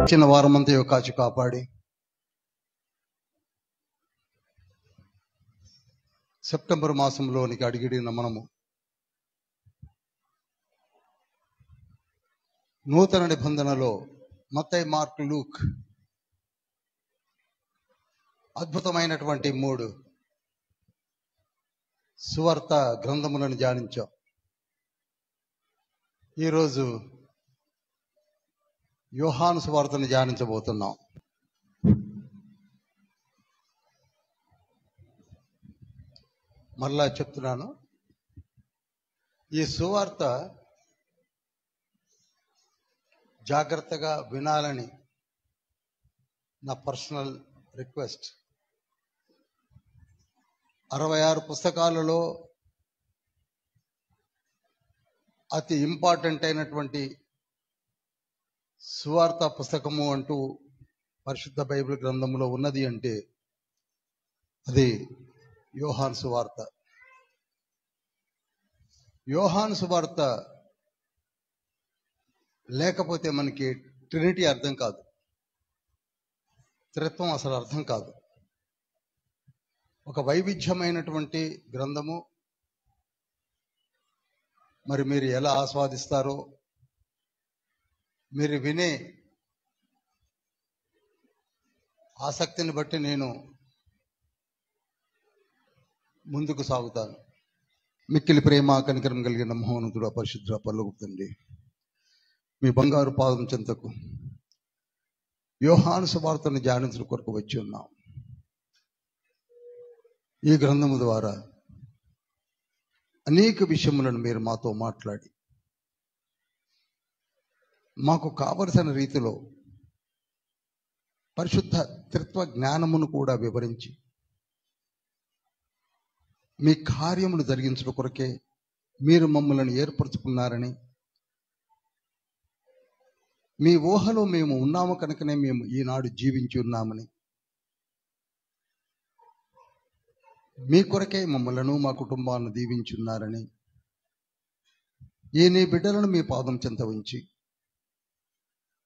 చిన్న వారమంతా కాచి కాపాడి సెప్టెంబర్ మాసంలోనికి అడిగిడిన మనము నూతన నిబంధనలో మత్తయి, మార్కు, లూక్ అద్భుతమైనటువంటి 3 సువార్త గ్రంథములను ధ్యానించాం. ఈరోజు యోహాను సువార్తను ధ్యానించబోతున్నాం. మరలా చెప్తున్నాను, ఈ సువార్త జాగ్రత్తగా వినాలని నా పర్సనల్ రిక్వెస్ట్. 66 పుస్తకాలలో అతి ఇంపార్టెంట్ అయినటువంటి సువార్త పుస్తకము అంటూ పరిశుద్ధ బైబిల్ గ్రంథంలో ఉన్నది అంటే అది యోహాను సువార్త. యోహాను సువార్త లేకపోతే మనకి ట్రినిటీ అర్థం కాదు, త్రిత్వం అసలు అర్థం కాదు. ఒక వైవిధ్యమైనటువంటి గ్రంథము. మరి మీరు ఎలా ఆస్వాదిస్తారో, మీరు వినే ఆసక్తిని బట్టి నేను ముందుకు సాగుతాను. మిక్కిలి ప్రేమ కనికరం కలిగిన మహోన్నతుడు పరిశుద్ధ పరలోకపు తండ్రి, మీ బంగారు పాదం చెంతకు యోహాను సువార్తను ధ్యానించడం కొరకు వచ్చి ఉన్నాం. ఈ గ్రంథము ద్వారా అనేక విషయములను మీరు మాతో మాట్లాడి మాకు కావలసిన రీతిలో పరిశుద్ధ త్రిత్వ జ్ఞానమును కూడా వివరించి మీ కార్యములు జరిగించడం కొరకే మీరు మమ్మల్ని ఏర్పరచుకున్నారని, మీ ఊహలో మేము ఉన్నాము కనుకనే మేము ఈనాడు జీవించి ఉన్నామని, మీ కొరకే మమ్మలను మా కుటుంబాలను దీవించున్నారని, ఈ నీ బిడ్డలను మీ పాదం చెంత ఉంచి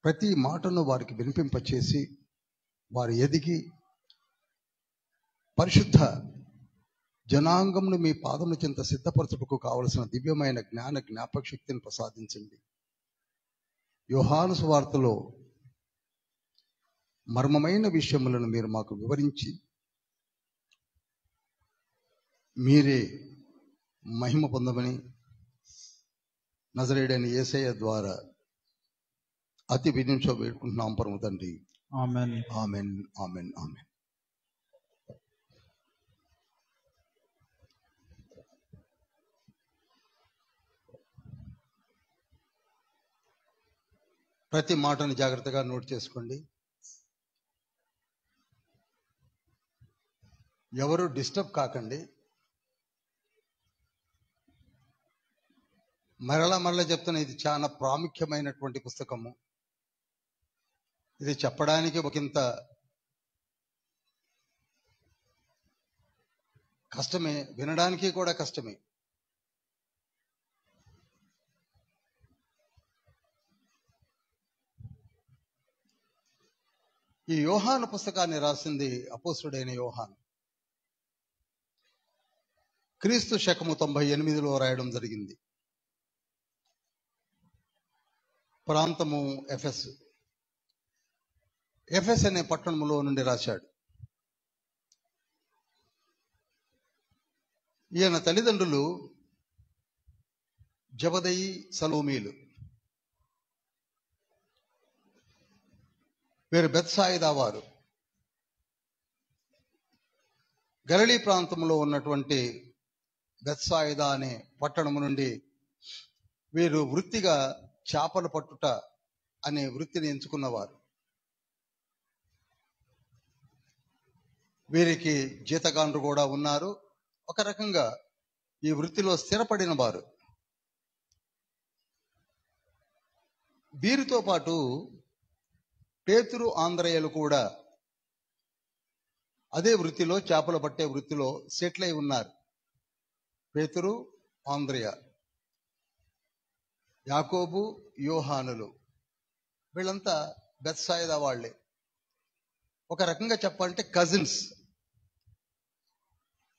ప్రతి మాటను వారికి వినిపింపచేసి వారు ఎదిగి పరిశుద్ధ జనాంగమును మీ పాదముల చెంత సిద్ధపరచుటకు కావలసిన దివ్యమైన జ్ఞాపక శక్తిని ప్రసాదించండి. యోహాను సువార్తలో మర్మమైన విషయములను మీరు మాకు వివరించి మీరే మహిమ పొందమని నజరేయుడైన యేసయ్య ద్వారా అతి వినియోగం వేడుకుంటున్నాం పరమ తండ్రి. ఆమేన్. ఆమేన్, ఆమేన్, ఆమేన్. ప్రతి మాటను జాగ్రత్తగా నోట్ చేసుకోండి. ఎవరు డిస్టర్బ్ కాకండి. మరలా చెప్తున్నా, ఇది చాలా ప్రాముఖ్యమైనటువంటి పుస్తకము. ఇది చెప్పడానికి ఒకంత కష్టమే, వినడానికి కూడా కష్టమే. ఈ యోహాను పుస్తకాన్ని రాసింది అపోస్తలుడైన యోహాను. క్రీస్తు శకము 98లో రాయడం జరిగింది. ప్రాంతము ఎఫెస్ అనే పట్టణంలో నుండి రాశాడు. ఈయన తల్లిదండ్రులు జబదయి, సలోమీలు. వీరు బెత్సాయిదా వారు. గలిలీ ప్రాంతంలో ఉన్నటువంటి బెత్సాయిదా అనే పట్టణము నుండి వీరు వృత్తిగా చేపలు పట్టుట అనే వృత్తిని ఎంచుకున్నవారు. వీరికి జీతగాండ్రు కూడా ఉన్నారు. ఒక రకంగా ఈ వృత్తిలో స్థిరపడిన వారు. వీరితో పాటు పేతురు ఆంద్రయ్యలు కూడా అదే వృత్తిలో, చేపలు పట్టే వృత్తిలో సెటిల్ అయి ఉన్నారు. పేతురు, ఆంద్రయ, యాకోబు, యోహానులు వీళ్ళంతా బెత్సాయిదా వాళ్లే. ఒక రకంగా చెప్పాలంటే కజిన్స్,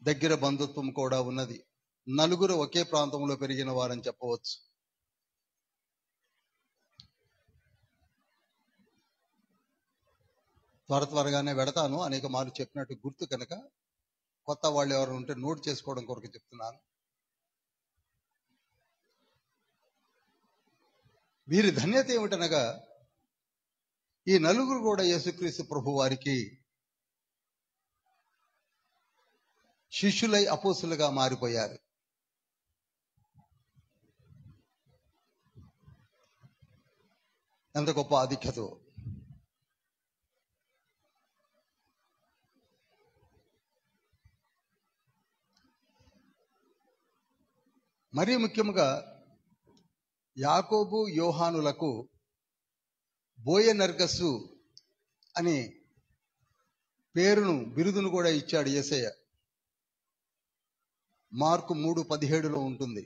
దగ్గర బంధుత్వం కూడా ఉన్నది. నలుగురు ఒకే ప్రాంతంలో పెరిగిన వారని చెప్పవచ్చు. త్వరగానే వెడతాను, అనేక మార్లు చెప్పినట్టు గుర్తు కనుక కొత్త వాళ్ళు ఎవరు ఉంటే నోట్ చేసుకోవడం కొరకు చెప్తున్నాను. వీరి ధన్యత ఏమిటనగా ఈ నలుగురు కూడా యేసుక్రీస్తు ప్రభు వారికి శిష్యులై అపోస్తులుగా మారిపోయారు. ఎంత గొప్ప ఆధిక్యత! మరీ ముఖ్యంగా యాకోబు, యోహానులకు బోయనర్గస్సు అనే బిరుదును కూడా ఇచ్చాడు యేసయ్య. మార్కు 3:17 ఉంటుంది.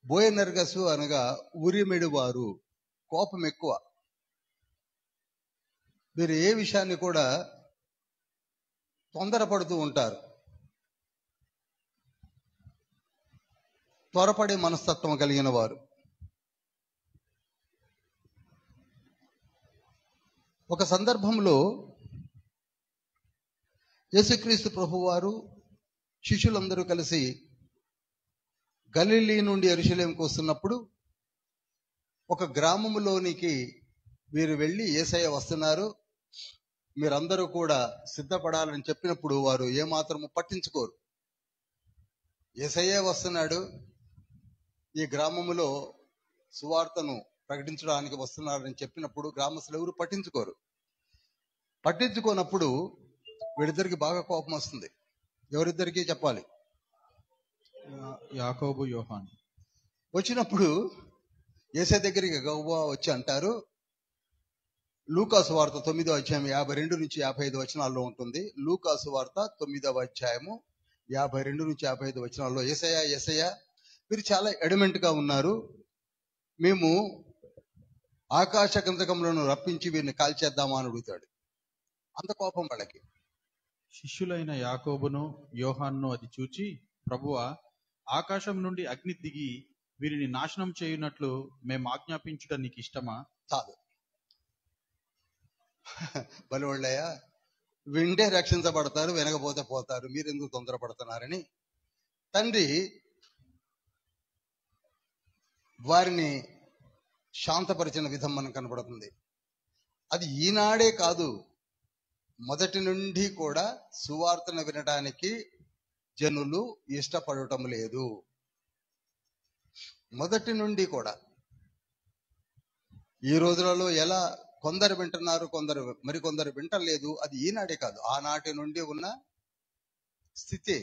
బోయనర్గస్సు అనగా ఉరిమెడువారు, కోపం ఎక్కువ. వీరు ఏ విషయాన్ని కూడా తొందరపడుతూ ఉంటారు. త్వరపడే మనస్తత్వం కలిగిన వారు. ఒక సందర్భంలో యేసుక్రీస్తు ప్రభువారు శిష్యులందరూ కలిసి గలిలీ నుండి యెరూషలేముకు వస్తున్నప్పుడు ఒక గ్రామంలోనికి వీరు వెళ్ళి యేసయ్య వస్తున్నారు, మీరందరూ కూడా సిద్ధపడాలని చెప్పినప్పుడు వారు ఏమాత్రము పట్టించుకోరు. యేసయ్యే వస్తున్నాడు, ఈ గ్రామములో సువార్తను ప్రకటించడానికి వస్తున్నారని చెప్పినప్పుడు గ్రామస్తులు ఎవరు పట్టించుకోనప్పుడు వీళ్ళిద్దరికి బాగా కోపం వస్తుంది. ఎవరిద్దరికీ చెప్పాలి? యాకోబు, యోహాను. వచ్చినప్పుడు యేసయ్య దగ్గరికి గవ్వా వచ్చి అంటారు, లూకాసు వార్త 9వ అధ్యాయం 52 నుంచి 55 వచనాల్లో ఉంటుంది. లూకాసు వార్త 9వ అధ్యాయము 52 నుంచి 55 వచనాల్లో, యేసయ్య మీరు చాలా ఎడమెంట్ గా ఉన్నారు, మేము ఆకాశ గంధకములను రప్పించి వీరిని కాల్చేద్దామా అని అడుగుతాడు. అంత కోపం వాళ్ళకి. శిష్యులైన యాకోబును, యోహానును అది చూచి, ప్రభువా, ఆకాశం నుండి అగ్ని దిగి వీరిని నాశనం చేయునట్లు మేము ఆజ్ఞాపించుట నీకు ఇష్టమా? చాలు, బలివాళ్ళయ్యా, వింటే రక్షించబడతారు, వినకపోతే పోతారు, మీరెందుకు తొందరపడుతున్నారని తండ్రి వారిని శాంతపరిచిన విధం మనకు కనబడుతుంది. అది ఈనాడే కాదు, మొదటి నుండి కూడా సువార్తను వినడానికి జనులు ఇష్టపడటం లేదు. మొదటి నుండి కూడా. ఈ రోజులలో ఎలా కొందరు వింటున్నారు, మరికొందరు వింటలేదు, అది ఈనాడే కాదు, ఆనాటి నుండి ఉన్న స్థితి.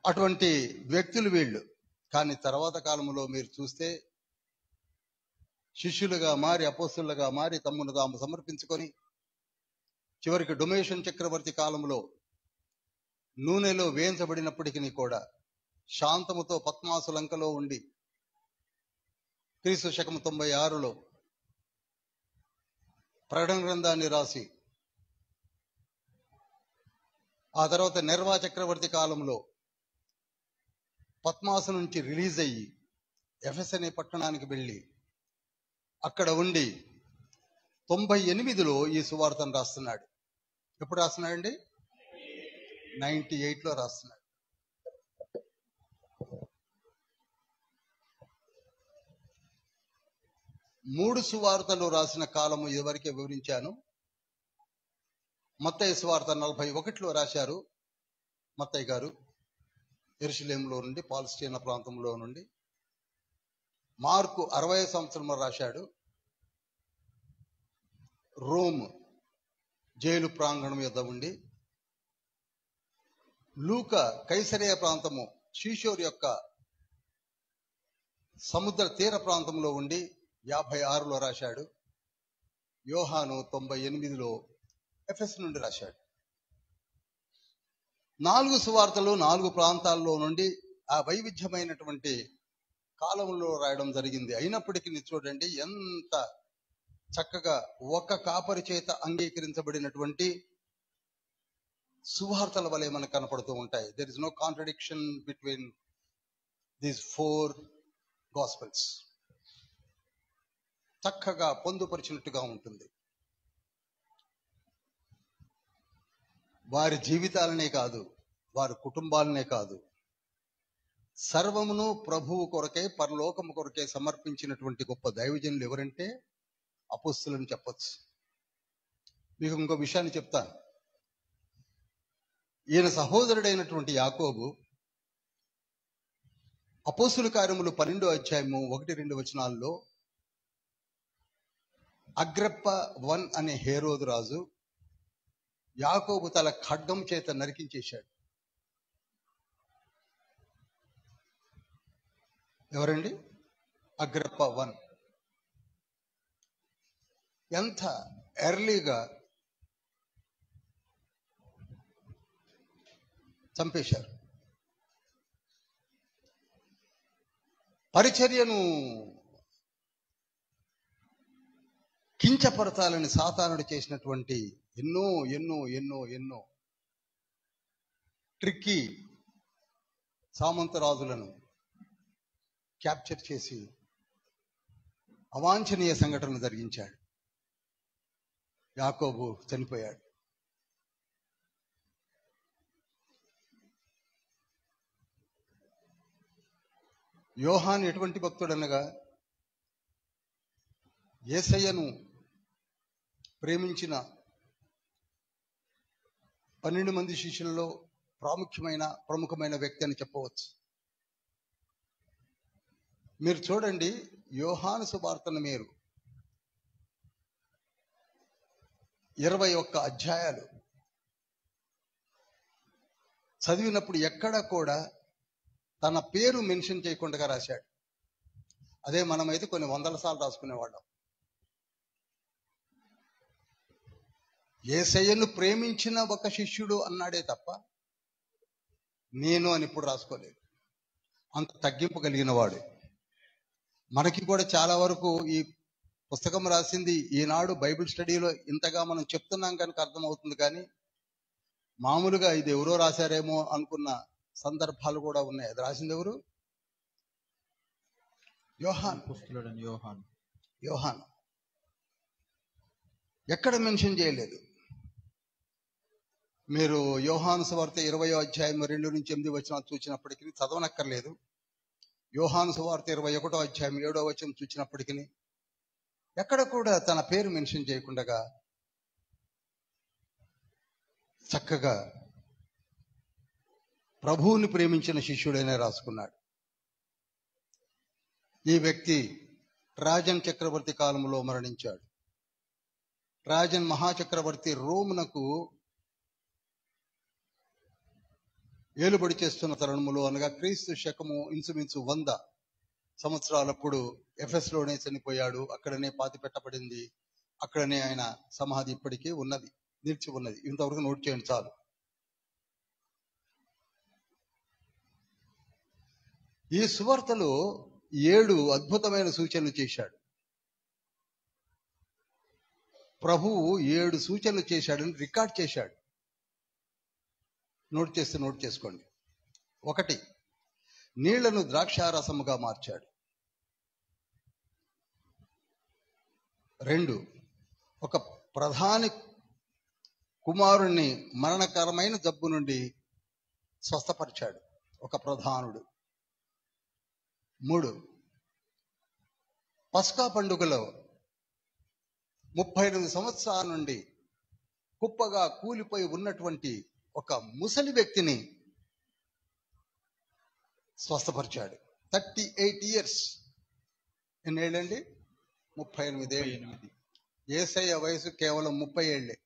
అటువంటి వ్యక్తులు వీళ్ళు. కానీ తర్వాత కాలంలో మీరు చూస్తే శిష్యులుగా మారి, అపోస్తులుగా మారి, తమ్మును తాము సమర్పించుకొని చివరికి డొమేషన్ చక్రవర్తి కాలంలో నూనెలో వేయించబడినప్పటికీ కూడా శాంతముతో పద్మాసు లంకలో ఉండి క్రీస్తు శకం 96లో ప్రకటన గ్రంథాన్ని రాసి, ఆ తర్వాత నెర్వా చక్రవర్తి కాలంలో పద్మాసు నుంచి రిలీజ్ అయ్యి ఎఫెస్ అనే పట్టణానికి వెళ్ళి అక్కడ ఉండి 98లో ఈ సువార్తను రాస్తున్నాడు. ఎప్పుడు రాస్తున్నాడండి? 98లో రాస్తున్నాడు. మూడు సువార్తలు రాసిన కాలము ఇదివరకే వివరించాను. మత్తయి సువార్త 41లో రాశారు మత్తయి గారు, యెరూషలేములో నుండి, పాలస్తీనా ప్రాంతంలో నుండి. మార్కు 60 సంవత్సరంలో రాశాడు, రోమ్ జైలు ప్రాంగణం యొద్ద ఉండి. లూకా కైసరియా ప్రాంతము, షీషోర్ యొక్క సముద్ర తీర ప్రాంతంలో ఉండి 56లో రాశాడు. యోహాను 98లో ఎఫెస్ నుండి రాశాడు. 4 సువార్తలు 4 ప్రాంతాల్లో నుండి ఆ వైవిధ్యమైనటువంటి కాలంలో రాయడం జరిగింది. అయినప్పటికీ చూడండి ఎంత చక్కగా ఒక కాపరి చేత అంగీకరించబడినటువంటి సువార్తల వలె మనకు కనపడుతూ ఉంటాయి. There is no contradiction between these 4 gospels. చక్కగా పొందుపరిచినట్టుగా ఉంటుంది. వారి జీవితాలనే కాదు, వారి కుటుంబాలనే కాదు, సర్వమును ప్రభువు కొరకే, పరలోకము కొరకే సమర్పించినటువంటి గొప్ప దైవజనులు ఎవరంటే అపోస్తలుని చెప్పొచ్చు. మీకు ఇంకో విషయాన్ని చెప్తాను. ఈయన సహోదరుడైనటువంటి యాకోబు అపోస్తల కార్యములు 12వ అధ్యాయము 1-2 వచనాల్లో అగ్రిప్ప 1 అనే హేరోదు రాజు యాకోబు తల ఖడ్గం చేత నరికించేశాడు. ఎవరండి? అగ్రిప్ప 1. ఎంత ఎర్లీగా చంపేశారు. పరిచర్యను కించపరచాలని సాతానుడు చేసినటువంటి ఎన్నో ఎన్నో ఎన్నో ఎన్నో ట్రిక్కీ సామంతరాజులను క్యాప్చర్ చేసి అవాంఛనీయ సంఘటనలు జరిగించాడు. యాకోబు చనిపోయాడు. యోహాను ఎటువంటి భక్తుడనగా యేసయ్యను ప్రేమించిన 12 మంది శిష్యులలో ప్రముఖమైన వ్యక్తి అని చెప్పవచ్చు. మీరు చూడండి, యోహాను సువార్తను మీరు 21 అధ్యాయాలు చదివినప్పుడు ఎక్కడ కూడా తన పేరు మెన్షన్ చేయకుండా రాశాడు. అదే మనమైతే కొన్ని 100 సార్లు రాసుకునేవాళ్ళం. యేసయ్యను ప్రేమించిన ఒక శిష్యుడు అన్నాడే తప్ప నేను అని ఇప్పుడు రాసుకోలేదు. అంత తగ్గింపు కలిగిన వాడు. మనకి కూడా చాలా వరకు ఈ పుస్తకం రాసింది ఈనాడు బైబిల్ స్టడీలో ఇంతగా మనం చెప్తున్నాం కనుక అర్థమవుతుంది. కానీ మామూలుగా ఇది ఎవరో రాశారేమో అనుకున్న సందర్భాలు కూడా ఉన్నాయి. అది రాసింది ఎవరు? యోహాను. ఎక్కడ మెన్షన్ చేయలేదు. మీరు యోహాను సువార్త 20వ అధ్యాయం 2-8 వచనాలు చూసినప్పటికీ చదవనక్కర్లేదు. యోహాను సువార్త 21వ అధ్యాయం 7వ వచనం చూసినప్పటికీ ఎక్కడ కూడా తన పేరు మెన్షన్ చేయకుండా చక్కగా ప్రభువుని ప్రేమించిన శిష్యుడైనా రాసుకున్నాడు. ఈ వ్యక్తి ట్రాజన్ చక్రవర్తి కాలంలో మరణించాడు. ట్రాజన్ మహాచక్రవర్తి రోమునకు ఏలుబడి చేస్తున్న తరుణములో, అనగా క్రీస్తు శకము ఇంచుమించు 100 సంవత్సరాలప్పుడు ఎఫెస్లోనే చనిపోయాడు. అక్కడనే పాతి పెట్టబడింది. అక్కడనే ఆయన సమాధి ఇప్పటికీ ఉన్నది, నిలిచి ఉన్నది. ఇంతవరకు నోట్ చేయండి చాలు. ఈ సువార్తలో 7 అద్భుతమైన సూచనలు చేశాడు. ప్రభువు 7 సూచనలు చేశాడని రికార్డ్ చేశాడు. నోట్ చేసుకోండి. 1, నీళ్లను ద్రాక్షారసముగా మార్చాడు. 2, ఒక ప్రధాని కుమారుణ్ణి మరణకరమైన జబ్బు నుండి స్వస్థపరిచాడు, ఒక ప్రధానుడు. 3, పస్కా పండుగలో 38 సంవత్సరాల నుండి కుప్పగా కూలిపోయి ఉన్నటువంటి ఒక ముసలి వ్యక్తిని స్వస్థపరిచాడు. 38 years. ఎన్నేళ్ళండి? 38. యేసయ్య వయసు కేవలం 30 ఏళ్లే.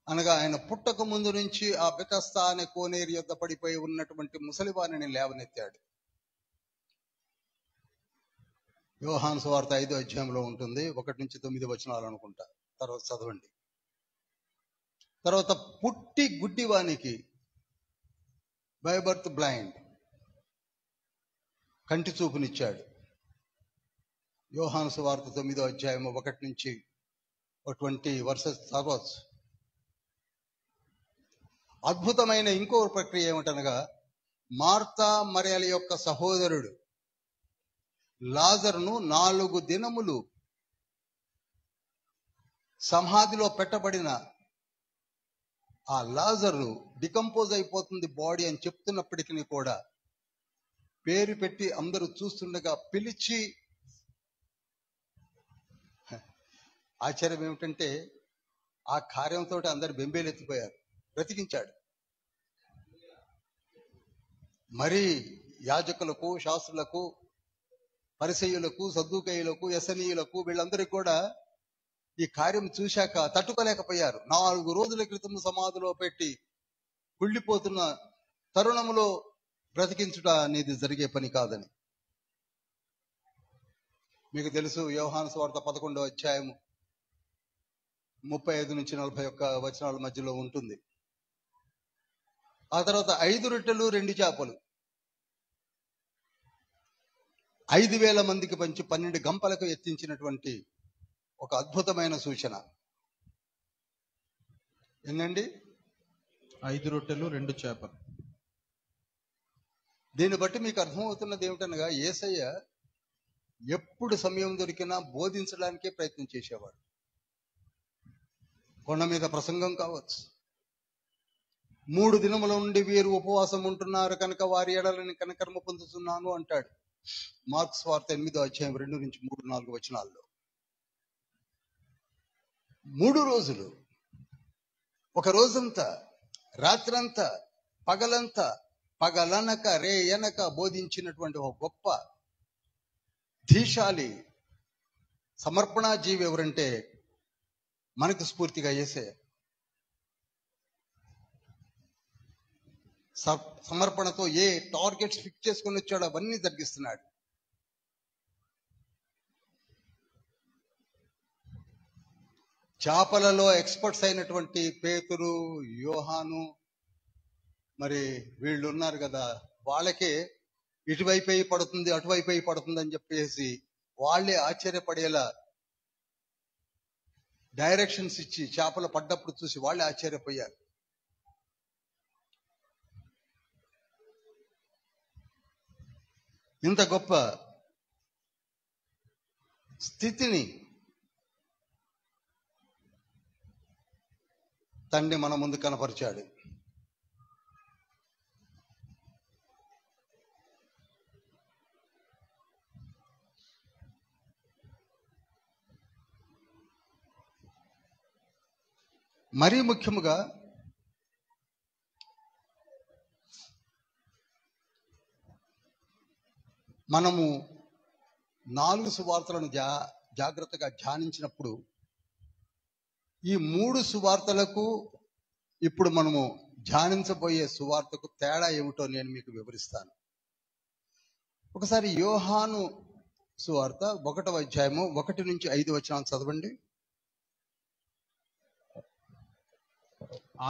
అనగా ఆయన పుట్టక ముందు నుంచి ఆ బెతస్తా అనే కోనేరు యొద్ద పడిపోయి ఉన్నటువంటి ముసలివాణిని లేవనెత్తాడు. యోహాను సువార్త 5వ అధ్యాయంలో ఉంటుంది, 1-9 వచనాలు అనుకుంటా. తర్వాత చదవండి. తర్వాత పుట్టి గుడ్డివానికి, బై బర్త్ బ్లైండ్, కంటి చూపునిచ్చాడు. యోహాను సువార్త 9వ అధ్యాయం 1-20 వర్సెస్ చదవచ్చు. అద్భుతమైన ఇంకో ప్రక్రియ ఏమిటనగా, మార్తా మరియల యొక్క సహోదరుడు లాజరును 4 దినములు సమాధిలో పెట్టబడిన ఆ లాజరు డికంపోజ్ అయిపోతుంది బాడీ అని చెప్తున్నప్పటికీ కూడా పేరు పెట్టి అందరూ చూస్తుండగా పిలిచి, ఆశ్చర్యం ఏమిటంటే ఆ కార్యంతో అందరు బెంబేలెత్తిపోయారు. బ్రతికించాడు. మరి యాజకులకు, శాస్త్రులకు, పరిసయ్యులకు, సద్దూకయ్యులకు, యసనీయులకు వీళ్ళందరికీ కూడా ఈ కార్యం చూశాక తట్టుకోలేకపోయారు. 4 రోజుల క్రితం సమాధిలో పెట్టి కుళ్ళిపోతున్న తరుణంలో బ్రతికించుట అనేది జరిగే పని కాదని. మీకు తెలుసు, యోహాను సువార్త 11వ అధ్యాయము 35-41 వచనాల మధ్యలో ఉంటుంది. ఆ తర్వాత 5 రొట్టెలు 2 చేపలు 5,000 మందికి పంచి 12 గంపలకు ఎత్తించినటువంటి ఒక అద్భుతమైన సూచన. ఏంటండి? 5 రొట్టెలు 2 చేపలు. దీన్ని బట్టి మీకు అర్థమవుతున్నది ఏమిటనగా, యేసయ్య ఎప్పుడు సమయం దొరికినా బోధించడానికే ప్రయత్నం చేసేవాడు. కొండ మీద ప్రసంగం కావచ్చు, 3 దినముల నుండి వీరు ఉపవాసం ఉంటున్నారు కనుక వారి ఎడలని కనికరమ పొందుతున్నాను అంటాడు. మార్కు సువార్త 8వ అధ్యాయం 2-3-4 వచనాల్లో 3 రోజులు, ఒక రోజంతా, రాత్రంతా, పగలంతా, పగలనక రేయనక బోధించినటువంటి ఒక గొప్ప ధీశాలి సమర్పణా జీవి ఎవరంటే మనకు స్ఫూర్తిగా యేసే. సమర్పణతో ఏ టార్గెట్స్ ఫిక్స్ చేసుకొని వచ్చాడో అవన్నీ జరిగిస్తున్నాడు. చేపలలో ఎక్స్పర్ట్స్ అయినటువంటి పేతురు, యోహాను, మరి వీళ్ళు ఉన్నారు కదా, వాళ్ళకే ఇటువైపు పడుతుంది అటువైపు పడుతుంది అని చెప్పేసి వాళ్ళే ఆశ్చర్యపడేలా డైరెక్షన్స్ ఇచ్చి చేపలు పడ్డప్పుడు చూసి వాళ్ళే ఆశ్చర్యపోయారు. ఇంత గొప్ప స్థితిని తండ్రి మన ముందు కనపరిచాడు. మరీ ముఖ్యముగా మనము 4 సువార్తలను జాగ్రత్తగా ధ్యానించినప్పుడు ఈ 3 సువార్తలకు ఇప్పుడు మనము ధ్యానించబోయే సువార్తకు తేడా ఏమిటో నేను మీకు వివరిస్తాను. ఒకసారి యోహాను సువార్త 1వ అధ్యాయము 1-5 వచనాలు చదవండి.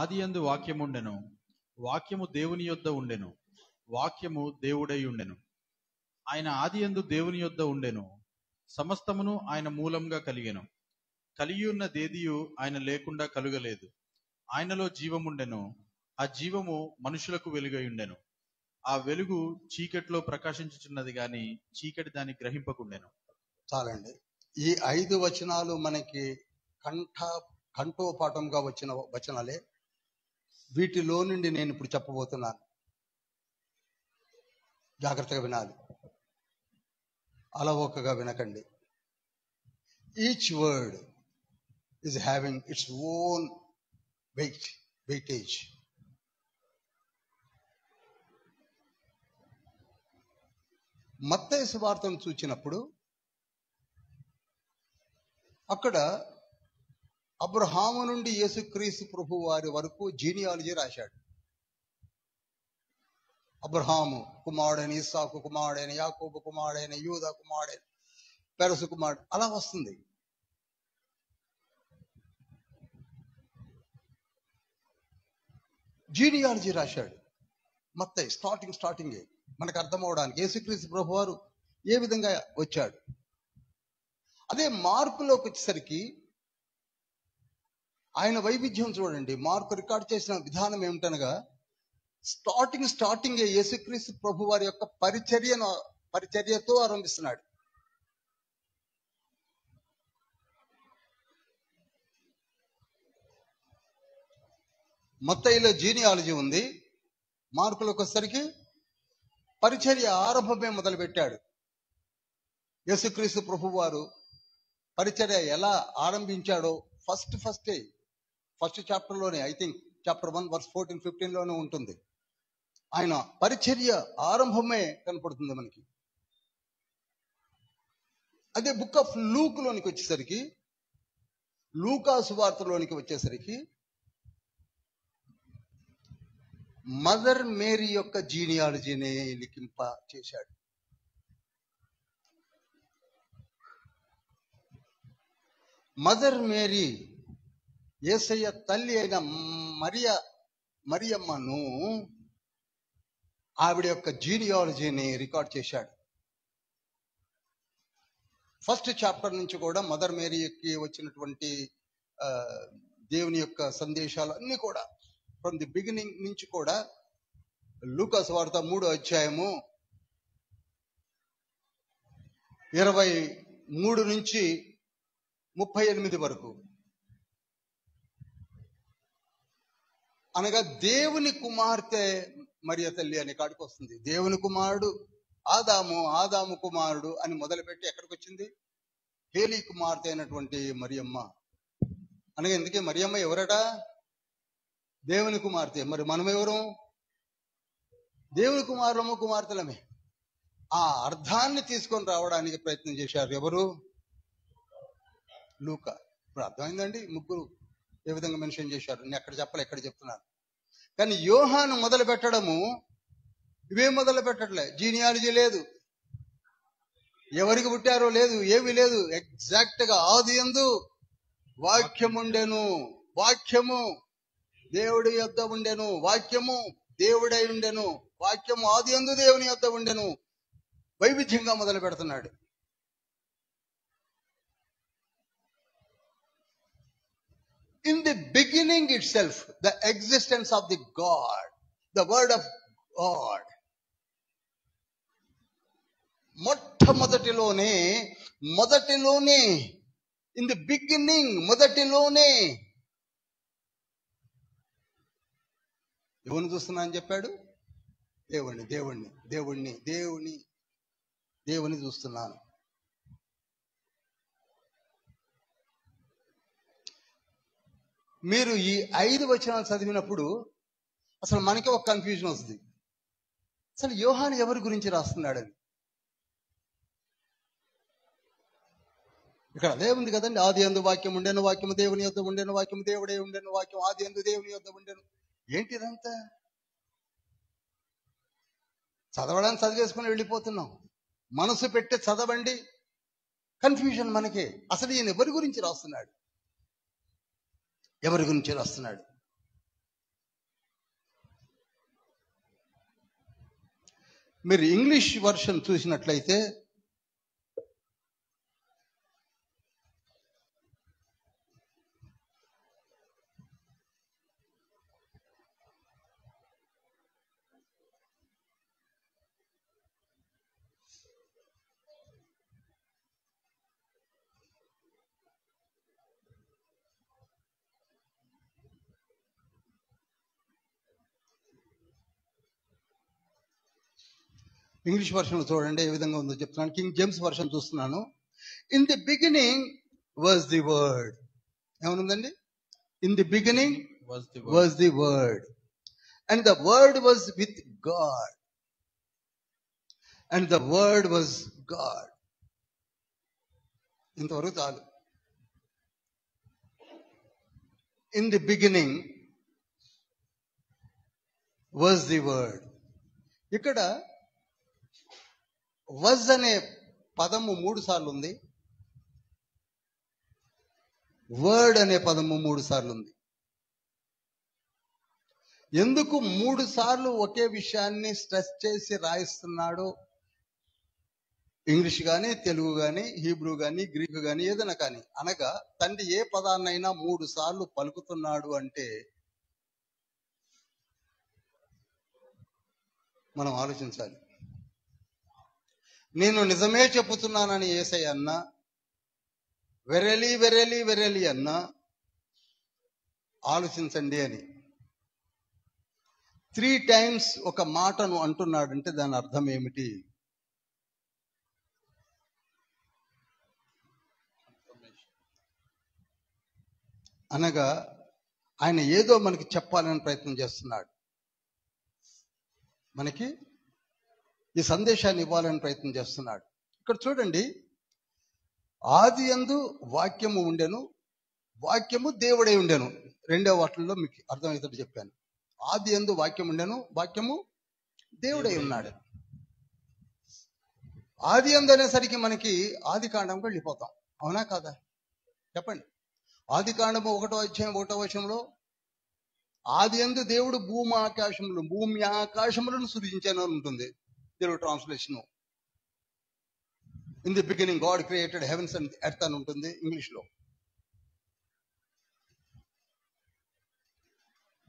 ఆదియందు వాక్యముండెను, వాక్యము దేవుని యొద్ద ఉండెను, వాక్యము దేవుడై ఉండెను. ఆయన ఆదియందు దేవుని యొద్ద ఉండెను, సమస్తమును ఆయన మూలంగా కలిగెను. కలిగియున్న దేదియు ఆయన లేకుండా కలుగలేదు. ఆయనలో జీవముండెను, ఆ జీవము మనుషులకు వెలుగై ఉండెను. ఆ వెలుగు చీకటిలో ప్రకాశించుచున్నది గాని చీకటి దాన్ని గ్రహింపకుండెను. చాలండి. ఈ 5 వచనాలు మనకి కంఠోపాఠంగా వచ్చిన వచనాలే. వీటిలో నుండి నేను ఇప్పుడు చెప్పబోతున్నాను, జాగ్రత్తగా వినాలి, అలవోకగా వినకండి. Each word is having its own weightage. మత్తయి సువార్తను చూచినప్పుడు అక్కడ అబ్రహాము నుండి యేసుక్రీస్తు ప్రభు వారి వరకు జీనియాలజీ రాశాడు. అబ్రహాము కుమారుడైన ఇస్సాకు కుమారుడైన యాకోబు కుమారుడైన యూదా కుమారుడైన పెరసు కుమారుడు, అలా వస్తుంది. జీనియాలజీ రాశాడు మత్తయి, స్టార్టింగే మనకు అర్థం అవడానికి యేసుక్రీస్తు ప్రభువారు ఏ విధంగా వచ్చాడు. అదే మార్కులోకి వచ్చేసరికి ఆయన వైవిధ్యం చూడండి. మార్కు రికార్డ్ చేసిన విధానం ఏమిటనగా స్టార్టింగే యేసుక్రీస్తు ప్రభు వారి యొక్క పరిచర్యతో ఆరంభిస్తున్నాడు. మత్తయిలో జీనియాలజీ ఉంది, మార్కులోకి వచ్చేసరికి పరిచర్య ఆరంభమే మొదలు పెట్టాడు. యేసుక్రీస్తు ప్రభు వారు పరిచర్య ఎలా ఆరంభించాడో ఫస్ట్ చాప్టర్లోనే, ఐ థింక్ చాప్టర్ 1 verse 14-15 ఉంటుంది. ఆయన పరిచర్య ఆరంభమే కనపడుతుంది మనకి. అదే బుక్ ఆఫ్ లూక్లోనికి వచ్చేసరికి, లూకా సువార్తలోనికి వచ్చేసరికి మదర్ మేరీ యొక్క జీనియాలజీని లిఖింప చేశాడు. మదర్ మేరీ యేసయ్య తల్లి అయిన మరియమ్మను, ఆవిడ యొక్క జీనియాలజీని రికార్డ్ చేశాడు. ఫస్ట్ చాప్టర్ నుంచి కూడా మదర్ మేరీకి వచ్చినటువంటి దేవుని యొక్క సందేశాలు అన్ని కూడా ఫ్రమ్ ది బిగినింగ్ నుంచి కూడా లూకా సువార్త 3వ అధ్యాయము 23 నుంచి 38 వరకు, అనగా దేవుని కుమార్తె మరియ తల్లి అనే కాడికి వస్తుంది. దేవుని కుమారుడు ఆదాము కుమారుడు అని మొదలుపెట్టి ఎక్కడికి వచ్చింది? హేలీ కుమార్తె అయినటువంటి మరియమ్మ. అనగా ఎందుకే మరియమ్మ ఎవరట? దేవుని కుమార్తె. మరి మనం ఎవరు? దేవుని కుమార్తెలమే. ఆ అర్థాన్ని తీసుకొని రావడానికి ప్రయత్నం చేశారు ఎవరు? లూకా. ఇప్పుడు అర్థమైందండి ముగ్గురు ఏ విధంగా మెన్షన్ చేశారు. నేను ఎక్కడ చెప్పలే, ఎక్కడ చెప్తున్నాను. కానీ యోహాను మొదలు పెట్టడము ఇవేం మొదలు పెట్టట్లే. జీనియాలజీ లేదు, ఎవరికి పుట్టారో లేదు, ఏమీ లేదు. ఎగ్జాక్ట్ గా ఆదియందు వాక్యముండెను, వాక్యము దేవుడి యొద్ద ఉండెను, వాక్యము దేవుడై ఉండెను, వాక్యము ఆదియందు దేవుని యొద్ద ఉండెను. వైవిధ్యంగా మొదలు పెడుతున్నాడు. In the beginning itself, the existence of the God, the word of God. మొట్టమొదటిలోనే ఇన్ ది బిగినింగ్, మొదటిలోనే ఎవరిని చూస్తున్నా అని చెప్పాడు? దేవుని చూస్తున్నాను. మీరు ఈ 5 వచనాలు చదివినప్పుడు అసలు మనకి ఒక కన్ఫ్యూజన్ వస్తుంది. అసలు యోహాను ఎవరి గురించి రాస్తున్నాడని. ఇక్కడ అదే ఉంది కదండి. ఆదియందు వాక్యం ఉండెను, వాక్యము దేవుని యొద్ద ఉండెను, వాక్యము దేవుడే ఉండెను, వాక్యం ఆదియందు దేవుని యొద్ద ఉండెను. ఏంటి ఇదంతా? చదవడానికి చదివేసుకుని వెళ్ళిపోతున్నాం. మనసు పెట్టి చదవండి, కన్ఫ్యూజన్ మనకే. అసలు ఈయన ఎవరి గురించి రాస్తున్నాడు? మీరు ఇంగ్లీష్ వర్షన్ చూసినట్లయితే ఇంగ్లీష్ వర్షన్ చూడండి ఏ విధంగా ఉందో చెప్తున్నాను. కింగ్ జేమ్స్ వర్షన్ చూస్తున్నాను. In the beginning was the word. ఏమనుందండి? In the beginning was the word, and the word was with God, and the word was God. ఇంతవరకు చాలు. In the beginning was the word. ఇక్కడ was అనే పదము 3 సార్లు ఉంది, word అనే పదము 3 సార్లు ఉంది. ఎందుకు 3 సార్లు ఒకే విషయాన్ని స్ట్రెస్ చేసి రాయిస్తున్నాడు? ఇంగ్లీష్ కానీ, తెలుగు కానీ, హీబ్రూ కానీ, గ్రీకు కానీ, ఏదైనా కానీ. అనగా తండ్రి ఏ పదాన్నైనా 3 సార్లు పలుకుతున్నాడు అంటే మనం ఆలోచించాలి. నేను నిజమే చెబుతున్నానని యేసయ్య అన్నా, వెరలి వెరలి వెరలి అన్నా ఆలోచించండి అని 3 times ఒక మాటను అంటున్నాడంటే దాని అర్థం ఏమిటి? అనగా ఆయన ఏదో మనకి చెప్పాలని ప్రయత్నం చేస్తున్నాడు, మనకి ఈ సందేశాన్ని ఇవ్వాలని ప్రయత్నం చేస్తున్నాడు. ఇక్కడ చూడండి, ఆది యందు వాక్యము ఉండెను, వాక్యము దేవుడై ఉండెను. 2వ వాటిల్లో మీకు అర్థమయ్యేటట్టు చెప్పాను. ఆది యందు వాక్యం ఉండెను, వాక్యము దేవుడై ఉన్నాడు. ఆది యందు అనేసరికి మనకి ఆది కాండంకి వెళ్ళిపోతాం, అవునా కాదా? చెప్పండి. ఆది కాండము 1వ అధ్యాయం 1వ వచనంలో ఆది యందు దేవుడు భూమి ఆకాశములను సృజించాను అని ఉంటుంది Telugu translation. In the beginning God created heavens and earth అని ఉంటుంది ఇంగ్లీష్లో.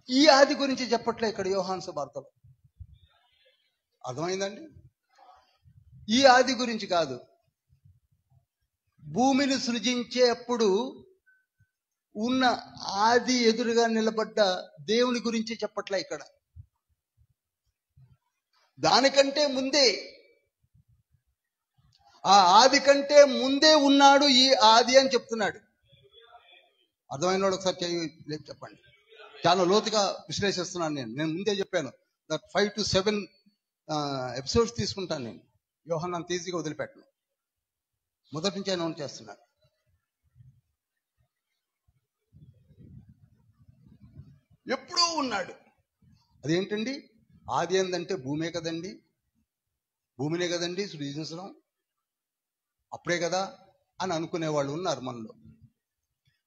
ఈ ఆది గురించి చెప్పట్లే ఇక్కడ యోహాను సువార్తలో. అర్థమైందండి? ఈ ఆది గురించి కాదు, భూమిని సృజించేప్పుడు ఉన్న ఆది ఎదురుగా నిలబడ్డ దేవుని గురించి చెప్పట్లే ఇక్కడ. దానికంటే ముందే, ఆ ఆది కంటే ముందే ఉన్నాడు ఈ ఆది అని చెప్తున్నాడు. అర్థమైన వాడు ఒకసారి చెప్పండి. చాలా లోతుగా విశ్లేషిస్తున్నాను నేను ముందే చెప్పాను. 5 to 7 ఎపిసోడ్స్ తీసుకుంటాను నేను. యోహాను ఈజీగా వదిలిపెట్టను, మొదటి నుంచి ఆయన చేస్తున్నాడు. ఎప్పుడూ ఉన్నాడు. అదేంటండి? ఆది ఏందంటే భూమే కదండి, భూమినే కదండి సృజించడం, అప్పుడే కదా అని అనుకునే వాళ్ళు ఉన్నారు మనలో.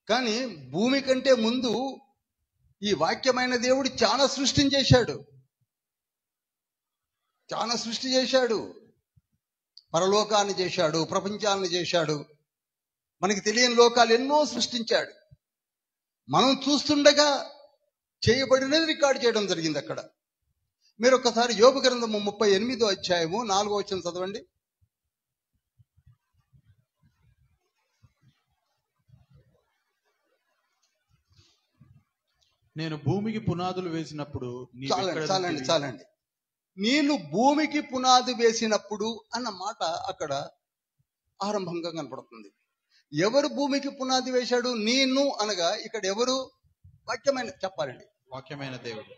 కానీ భూమి కంటే ముందు ఈ వాక్యమైన దేవుడు చాలా సృష్టిని చేశాడు, చాలా సృష్టి చేశాడు. పరలోకాన్ని చేశాడు, ప్రపంచాలను చేశాడు, మనకి తెలియని లోకాలు ఎన్నో సృష్టించాడు. మనం చూస్తుండగా చేయబడినది రికార్డు చేయడం జరిగింది అక్కడ. మీరు ఒక్కసారి యోబు గ్రంథము 38వ అధ్యాయము 4వ వచనం చదవండి. నేను భూమికి పునాదులు వేసినప్పుడు చాలండి. నేను భూమికి పునాది వేసినప్పుడు అన్న మాట అక్కడ ఆరంభంగా కనపడుతుంది. ఎవరు భూమికి పునాది వేశాడు? నేను అనగా ఇక్కడ ఎవరు? వాక్యమైన, చెప్పాలండి, వాక్యమైన దేవుడు.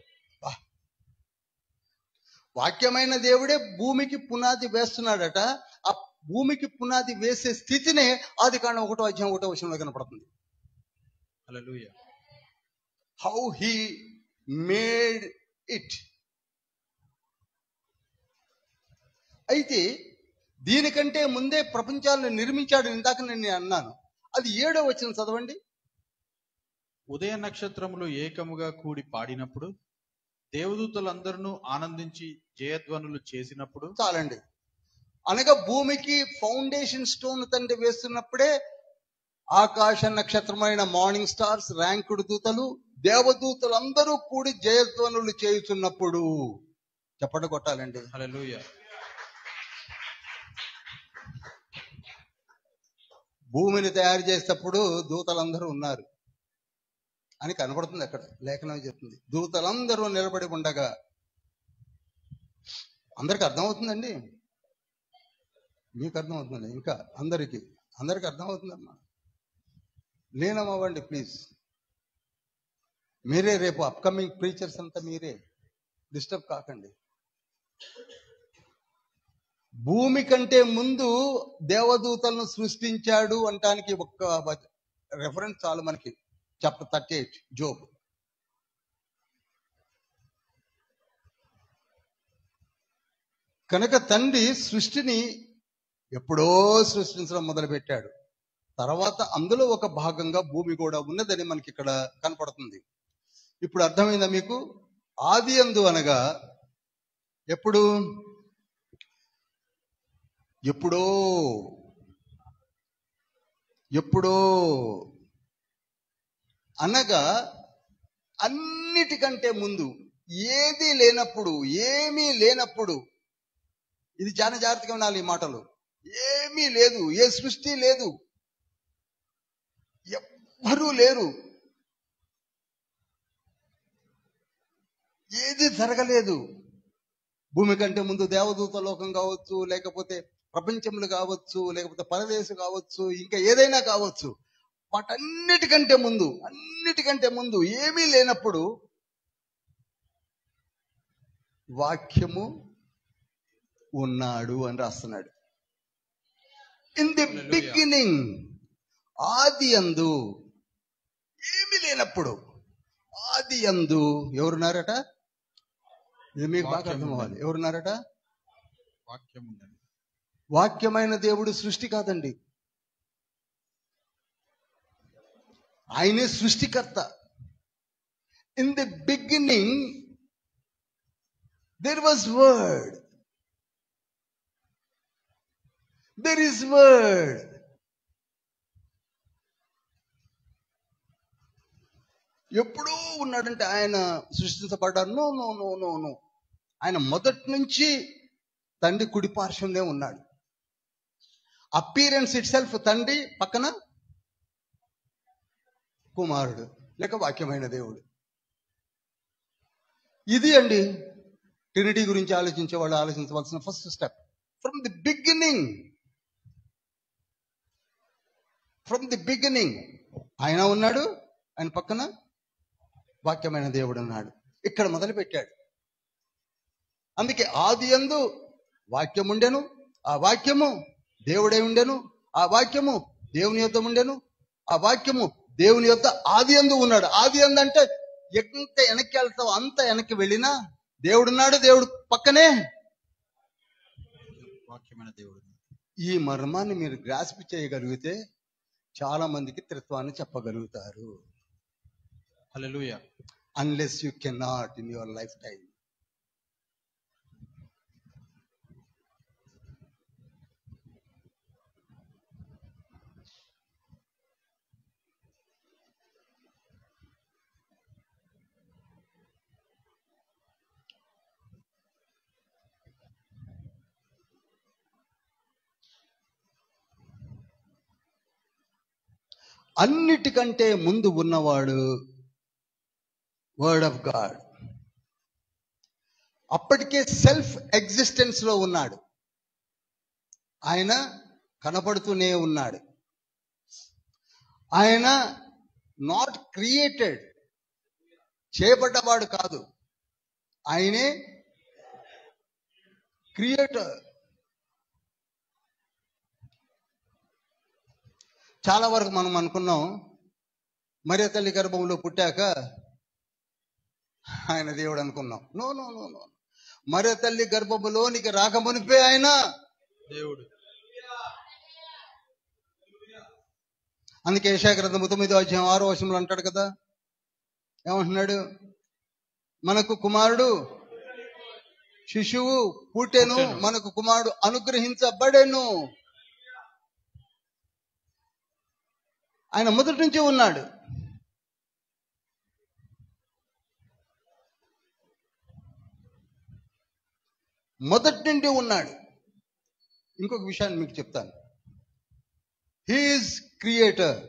వాక్యమైన దేవుడే భూమికి పునాది వేస్తున్నాడట. ఆ భూమికి పునాది వేసే స్థితినే ఆది కాండం 1వ అధ్యాయం 1వ వచనంలో కనపడుతుంది. Hallelujah. How he made it. అయితే దీనికంటే ముందే ప్రపంచాలను నిర్మించాడు. ఇందాక నేను అన్నాను. అది 7వ వచనం చదవండి. ఉదయ నక్షత్రములు ఏకముగా కూడి పాడినప్పుడు, దేవదూతలందరూ ఆనందించి జయధ్వనులు చేసినప్పుడు. చాలండి. అనగా భూమికి ఫౌండేషన్ స్టోన్ తండ్రి వేస్తున్నప్పుడే ఆకాశ నక్షత్రమైన మార్నింగ్ స్టార్స్, ర్యాంకుడు దూతలు, దేవదూతలందరూ కూడి జయధ్వనులు చేస్తున్నప్పుడు చప్పట్లు కొట్టాలండి. హల్లెలూయా. భూమిని తయారు చేసేటప్పుడు దూతలందరూ ఉన్నారు అని కనబడుతుంది అక్కడ, లేఖనం చెప్తుంది. దూతలందరూ నిలబడి ఉండగా. అందరికి అర్థమవుతుందండి? మీకు అర్థమవుతుందండి? ఇంకా అందరికి అర్థమవుతుందమ్మా? లీనమవ్వండి ప్లీజ్. మీరే రేపు అప్కమింగ్ ప్రీచర్స్ అంతా మీరే, డిస్టర్బ్ కాకండి. భూమి కంటే ముందు దేవదూతలను సృష్టించాడు అంటానికి ఒక్క రెఫరెన్స్ చాలు మనకి. Chapter 38 Job. కనుక తండ్రి సృష్టిని ఎప్పుడో సృష్టించడం మొదలుపెట్టాడు. తర్వాత అందులో ఒక భాగంగా భూమి కూడా ఉన్నదని మనకి ఇక్కడ కనపడుతుంది. ఇప్పుడు అర్థమైందా మీకు? ఆది యందు అనగా ఎప్పుడు? ఎప్పుడో ఎప్పుడో అనగా అన్నిటికంటే ముందు, ఏది లేనప్పుడు, ఏమీ లేనప్పుడు. ఇది చాలా జాగ్రత్తగా వినాలి ఈ మాటలు. ఏమీ లేదు, ఏ సృష్టి లేదు, ఎవ్వరూ లేరు, ఏది జరగలేదు. భూమి కంటే ముందు దేవదూత లోకం కావచ్చు, లేకపోతే ప్రపంచములు కావచ్చు, లేకపోతే పరదేశం కావచ్చు, ఇంకా ఏదైనా కావచ్చు. వాటన్నిటికంటే ముందు ఏమీ లేనప్పుడు వాక్యము ఉన్నాడు అని రాస్తున్నాడు. ఇన్ ది బిగినింగ్, ఆది యందు, ఏమీ లేనప్పుడు ఆది యందు ఎవరున్నారట? ఇది మీకు బాగా అర్థం అవ్వాలి. ఎవరున్నారట? వాక్యమైన దేవుడు సృష్టి కాదండి, ఆయనే సృష్టికర్త. In the beginning there was word, there is word. ఎప్పుడూ ఉన్నాడంటే ఆయన సృష్టించబడ్డారు? No no no no no. ఆయన మొదటి నుంచి తండ్రి కుడి పార్శ్వంలో ఉన్నాడు. అపీరెన్స్ ఇట్ సెల్ఫ్ తండ్రి, పక్కన కుమారుడు లేక వాక్యమైన దేవుడు. ఇది అండి ట్రినిటీ గురించి ఆలోచించే వాళ్ళు ఆలోచించవలసిన first step. From the beginning ఆయన ఉన్నాడు, ఆయన పక్కన వాక్యమైన దేవుడు ఉన్నాడు. ఇక్కడ మొదలు పెట్టాడు. అందుకే ఆది యందు వాక్యం ఉండెను, ఆ వాక్యము దేవుడై ఉండెను, ఆ వాక్యము దేవుని యొద్ద ఉండెను, ఆ వాక్యము దేవుని యొద్ద ఆది యందు ఉన్నాడు. ఆది యందు అంటే ఎంత వెనక్కి వెళ్తావు అంత వెనక్కి వెళ్ళినా దేవుడున్నాడు, దేవుడు పక్కనే వాక్యమైన దేవుడు. ఈ మర్మాన్ని మీరు గ్రాస్ప్ చేయగలిగితే చాలా మందికి త్రిత్వాన్ని చెప్పగలుగుతారు. హల్లెలూయా. Unless you cannot in your lifetime. అన్నిటికంటే ముందు ఉన్నవాడు వర్డ్ ఆఫ్ గాడ్. అప్పటికే సెల్ఫ్ ఎగ్జిస్టెన్స్ లో ఉన్నాడు. ఆయన కనపడుతూనే ఉన్నాడు. ఆయన నాట్ క్రియేటెడ్, చేయబడ్డవాడు కాదు, ఆయనే క్రియేటర్. చాలా వరకు మనం అనుకున్నాం మరియ తల్లి గర్భంలో పుట్టాక ఆయన దేవుడు అనుకున్నాం. No no no no. మరియ తల్లి గర్భములోనికి రాకమునిపే ఆయన దేవుడు. అందుకే యెషయా గ్రంథం 9వ అధ్యాయం 6వ వచనంలో అంటాడు కదా, ఏమంటున్నాడు? మనకు కుమారుడు శిశువు పుట్టెను, మనకు కుమారుడు అనుగ్రహించబడెను. ఆయన మొదటి నుంచి ఉన్నాడు. మొదటి నుండి ఉన్నాడు. ఇంకొక విషయాన్ని మీకు చెప్తాను. He is creator.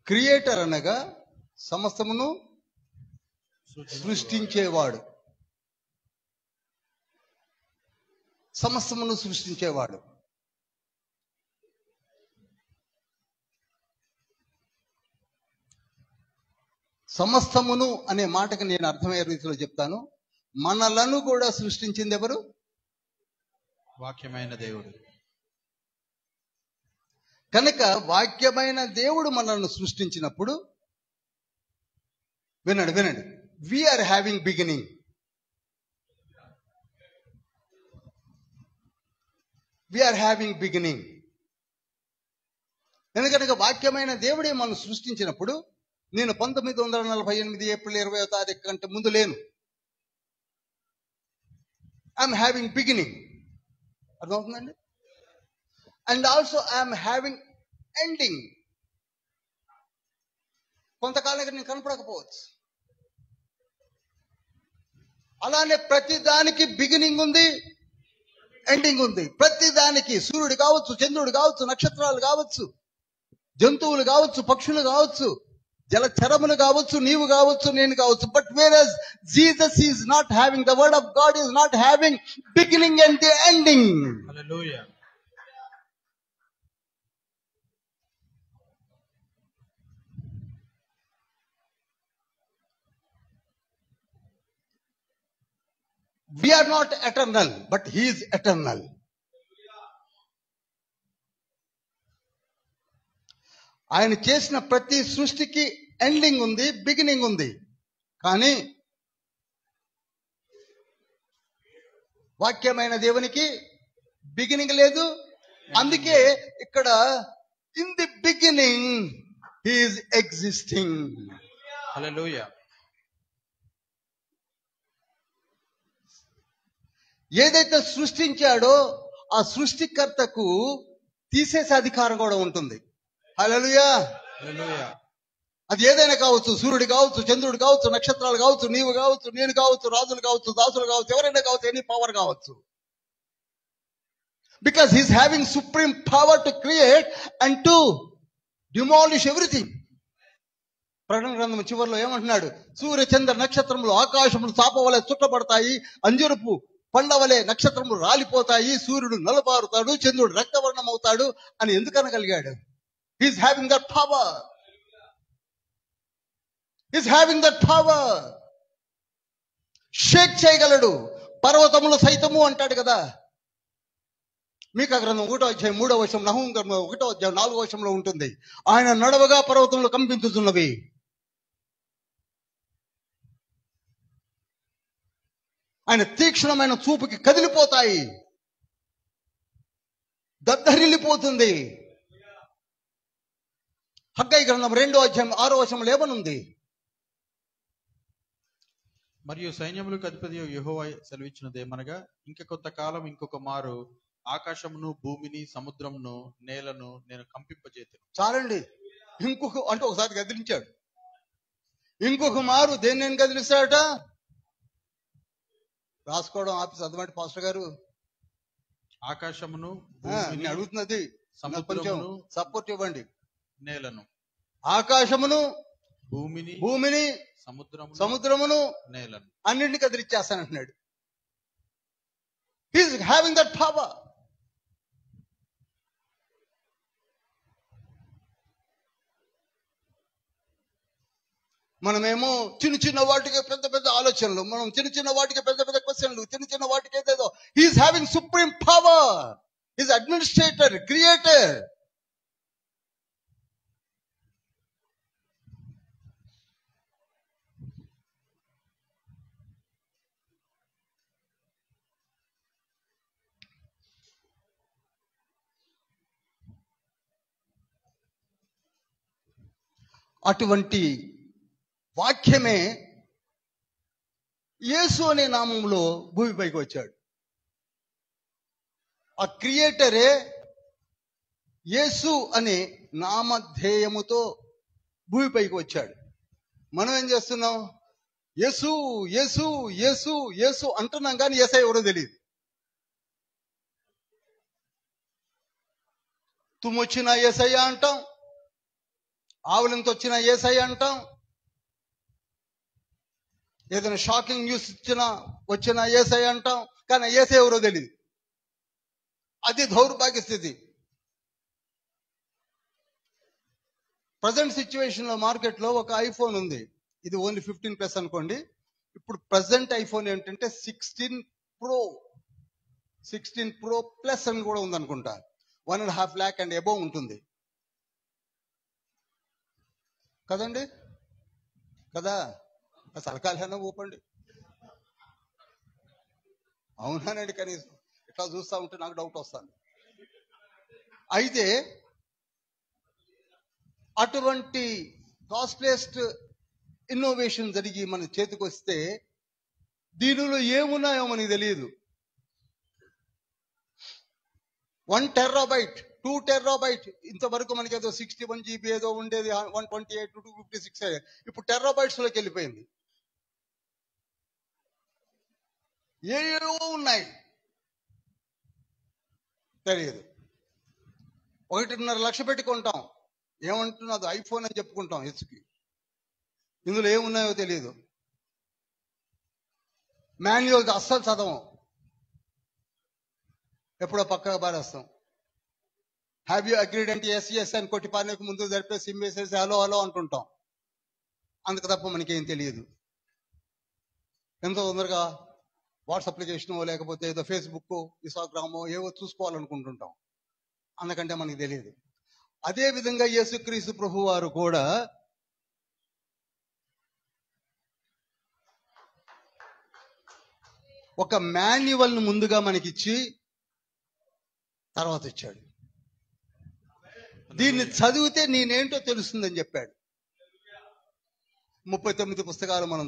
క్రియేటర్ అనగా సమస్తమును సృష్టించేవాడు. సమస్తమును సృష్టించేవాడు. సమస్తమును అనే మాటకి నేను అర్థమయ్యే రీతిలో చెప్తాను. మనలను కూడా సృష్టించింది ఎవరు? వాక్యమైన దేవుడు. కనుక వాక్యమైన దేవుడు మనల్ని సృష్టించినప్పుడు, వినండి, we are having beginning. We are having beginning. ఎందుకంటే వాక్యమైన దేవుడే మనం సృష్టించినప్పుడు, నేను 1948 ఏప్రిల్ 20వ తారీఖు కంటే ముందు లేను. I'm having beginning. అర్థమవుతుందండి? And also I'm having ending. కొంతకాలానికి నేను కనపడకపోవచ్చు. అలానే ప్రతి దానికి బిగినింగ్ ఉంది, ఎండింగ్ ఉంది. ప్రతి దానికి సూర్యుడు కావచ్చు, చంద్రుడు కావచ్చు, నక్షత్రాలు కావచ్చు, జంతువులు కావచ్చు, పక్షులు కావచ్చు, జలచరములు కావచ్చు, నీవు కావచ్చు, నేను కావచ్చు. But whereas Jesus is not having, the word of God is not having beginning and the ending. Hallelujah. We are not eternal, but he is eternal. ఆయన చేసిన ప్రతి సృష్టికి ఎండింగ్ ఉంది, బిగినింగ్ ఉంది. కానీ వాక్యమైన దేవునికి బిగినింగ్ లేదు. అందుకే ఇక్కడ in the beginning he is existing. Hallelujah. ఏదైతే సృష్టించాడో ఆ సృష్టికర్తకు తీసేసే అధికారం కూడా ఉంటుంది. హల్లెలూయా. హల్లెలూయా. అది ఏదైనా కావచ్చు, సూర్యుడు కావచ్చు, చంద్రుడు కావచ్చు, నక్షత్రాలు కావచ్చు, నీవు కావచ్చు, నేను కావచ్చు, రాజులు కావచ్చు, దాసులు కావచ్చు, ఎవరైనా కావచ్చు, ఎనీ పవర్ కావచ్చు. Because he's having supreme power to create and to demolish everything. ప్రకటన గ్రంథం చివరిలో ఏమంటున్నాడు? సూర్య చంద్ర నక్షత్రములు ఆకాశములు చాపవలే చుట్టబడతాయి, అంజురపు పండవలే నక్షత్రములు రాలిపోతాయి, సూర్యుడు నలబారుతాడు, చంద్రుడు రక్తవర్ణం అవుతాడు అని ఎందుకు అనగలిగాడు? He's having that power. He's having that power. Shake చేయగలడు పర్వతములు సైతము అంటాడు కదా. మీకా గ్రంథం 1వ అధ్యాయం 3వ వచనం, నహూము గ్రంథం 1వ అధ్యాయం 4వ వచనంలో ఉంటుంది. ఆయన నడవగా పర్వతములు కంపించుతున్నవి. ఆయన తీక్షణమైన చూపుకి కదిలిపోతాయి, దద్దరిల్లిపోతుంది. హగ్గయి గ్రంథం 2వ అధ్యాయం 6వ వచనంలో ఏమనుంది? మరియు సైన్యములకు అధిపతి యెహోవా సెలవిచ్చినదేమనగా, ఇంక కొంతకాలం ఇంకొక మారు ఆకాశమును, భూమిని, సముద్రమును, నేలను నేను కంపింపజేతును. చాలండి. ఇంకొక అంటే ఒకసారి కదిలించాడు, ఇంకొక మారు దేన్ని నేను కదిలిస్తాడట? రాసుకోవడం ఆఫీస్ అర్థమంటే పాస్టర్ గారు ఆకాశమును, నేను అడుగుతున్నది, కొంచెం సపోర్ట్ ఇవ్వండి. నేలను, ఆకాశమును, భూమిని, సముద్రమును, నేలను అన్నింటినీ కదిలిచ్చేస్తానంటున్నాడు. He's having that power. మనమేమో చిన్న చిన్న వాటికి పెద్ద పెద్ద ఆలోచనలు, మనం చిన్న చిన్న వాటికి పెద్ద పెద్ద క్వశ్చన్లు, చిన్న చిన్న వాటికి ఏదేదో. He's having supreme power. He's administrator, creator. అటువంటి వాక్యమే యేసు అనే నామంలో భూమిపైకి వచ్చాడు. ఆ క్రియేటరే యేసు అనే నామధేయముతో భూమిపైకి వచ్చాడు. మనం ఏం చేస్తున్నాం? యేసు యేసు యేసు యేసు అంటున్నాం, కానీ యేసయ్య ఎవరో తెలియదు. తుమ్మొచ్చిన యేసయ్య అంటాం, ఆవులంతో వచ్చిన యేసయ్య అంటాం, ఏదైనా షాకింగ్ న్యూస్ వచ్చిన యేసయ్య అంటాం, కానీ యేసయ్య ఎవరో తెలియదు. అది దౌర్భాగ్య స్థితి. ప్రజెంట్ సిచ్యువేషన్ లో మార్కెట్ లో ఒక ఐఫోన్ ఉంది. ఇది ఓన్లీ 15+ అనుకోండి. ఇప్పుడు ప్రజెంట్ ఐఫోన్ ఏంటంటే 16 Pro ప్లస్ అని కూడా ఉందనుకుంటా. 1.5 lakh అండ్ అబోవ్ ఉంటుంది కదండి, కదా? సలకాలైనా ఊపండి. అవునానండి, కనీసం ఇట్లా చూస్తా ఉంటే నాకు డౌట్ వస్తాను. అయితే అటువంటి కాస్ట్లీయెస్ట్ ఇన్నోవేషన్ జరిగి మన చేతికి వస్తే దీనిలో ఏమున్నాయో మనకి తెలియదు. 1 టెరాబైట్ 2 టెరాబైట్ ఇంతవరకు మనకి ఏదో 61 GB ఏదో ఉండేది, 128 256 ఇప్పుడు టెరాబైట్స్ లోకి వెళ్ళిపోయింది. ఏవో ఉన్నాయి తెలియదు. 1.5 లక్ష పెట్టి కొంటాం, ఏమంటున్నది ఐఫోన్ అని చెప్పుకుంటాం ఎత్తుకి, ఇందులో ఏమున్నాయో తెలియదు. మాన్యువల్ అస్సలు చదవం, ఎప్పుడో పక్కగా పారేస్తాం. హ్యావ్ యూ అగ్రీడ్ అంటే ఎస్ అని కొట్టి పారేకు ముందు జరిపేసి సిమ్మేసేసి హలో హలో అంటుంటాం. అందుకు తప్ప మనకేం తెలియదు. ఎంతో తొందరగా వాట్సాప్ అప్లికేషన్ లేకపోతే ఏదో ఫేస్బుక్ ఇన్స్టాగ్రామో ఏవో చూసుకోవాలనుకుంటుంటాం, అందుకంటే మనకి తెలియదు. అదే విధంగా యేసుక్రీస్తు ప్రభు వారు కూడా ఒక మాన్యువల్ ను ముందుగా మనకిచ్చి తర్వాత ఇచ్చాడు. దీన్ని చదివితే నేనేంటో తెలుస్తుందని చెప్పాడు. 39 పుస్తకాలు మనం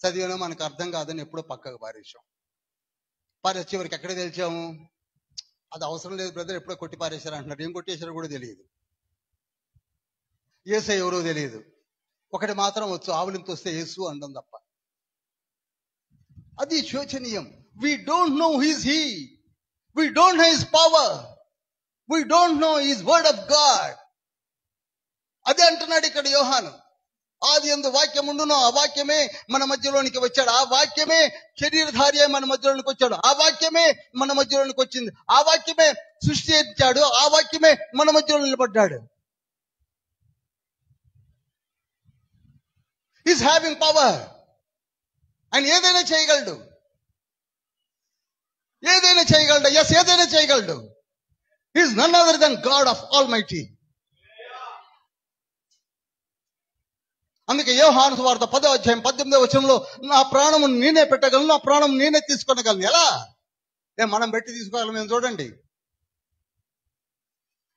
చదివినా మనకు అర్థం కాదని ఎప్పుడో పక్కకు పారేసాం. చివరికి ఎక్కడ తెలిసాము, అది అవసరం లేదు బ్రదర్, ఎప్పుడో కొట్టి పారేశారు అంటున్నారు. ఏం కొట్టేశారో కూడా తెలియదు, యేసు ఎవరో తెలియదు. ఒకటి మాత్రం వచ్చు, ఆవులింత వస్తే యేసు అనడం తప్ప. అది శోచనీయం. We don't know who is he. We don't know his power. We don't know his word of God. అదే అంటున్నాడు ఇక్కడ యోహాను. ఆదియందు వాక్యం ఉండును, ఆ వాక్యమే మన మధ్యలోనికి వచ్చాడు, ఆ వాక్యమే శరీరధారి మన మధ్యలోనికి వచ్చాడు, ఆ వాక్యమే మన మధ్యలోనికి వచ్చింది, ఆ వాక్యమే సృష్టించాడు, ఆ వాక్యమే మన మధ్యలో నిలబడ్డాడు. He's having power. ఆయన ఏదైనా చేయగలడు, ఏదైనా చేయగలడు. ఎస్, ఏదైనా చేయగలడు. He is none other than God of Almighty. అందుకే యోహాను సువార్త 10వ అధ్యాయం 18వ వచనంలో నా ప్రాణము నేనే పెట్టగలను, నా ప్రాణం నేనే తీసుకొనగలను. ఎలా? మనం పెట్టి తీసుకోగలం. మేము చూడండి,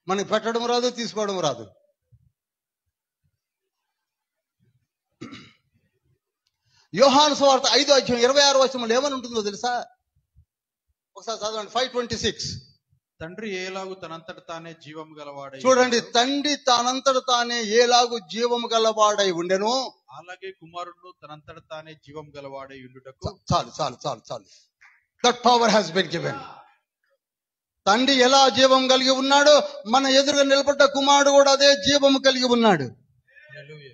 మనకి పెట్టడం రాదు, తీసుకోవడం రాదు. యోహాను సువార్త 5వ అధ్యాయం 26వ వచనంలో ఏమని ఉంటుందో తెలుసా? ఒకసారి చదవండి. 5:26. తండ్రి ఏలాగు తనంతట తానే జీవము గలవాడై, చూడండి, తండ్రి తనంతట తానే ఏలాగు జీవము గలవాడై ఉండెను, అలాగే కుమారుడు తనంతట తానే జీవము గలవాడై ఉండుటకు. చాలు. That power has been given. తండ్రి ఎలా జీవం కలిగి ఉన్నాడో మన ఎదురుగా నిలబడ్డ కుమారుడు కూడా అదే జీవము కలిగి ఉన్నాడు. హల్లెలూయా.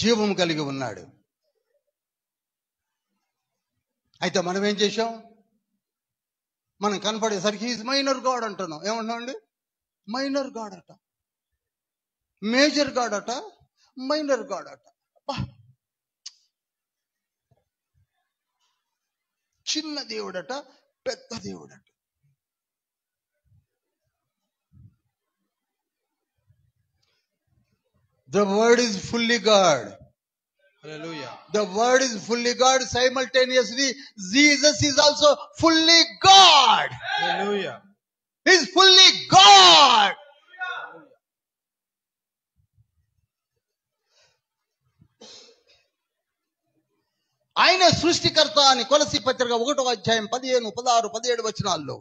జీవం కలిగి ఉన్నాడు. అయితే మనం ఏం చేశాం? మనం కనపడేసరికి ఈజ్ మైనర్ గాడ్ అంటున్నాం. ఏమంటున్నాం అండి? మైనర్ గాడ్ అట, మేజర్ గాడ్ అట, మైనర్ గాడ్ అట. చిన్న దేవుడట, పెద్ద దేవుడట. The word is fully God. Hallelujah. The word is fully God. Simultaneously, Jesus is also fully God. Hallelujah. He is fully God. ఆయన సృష్టికర్త అని కొలసి పత్రిక 1వ అధ్యాయం 15, 16, 17 వచనాల్లో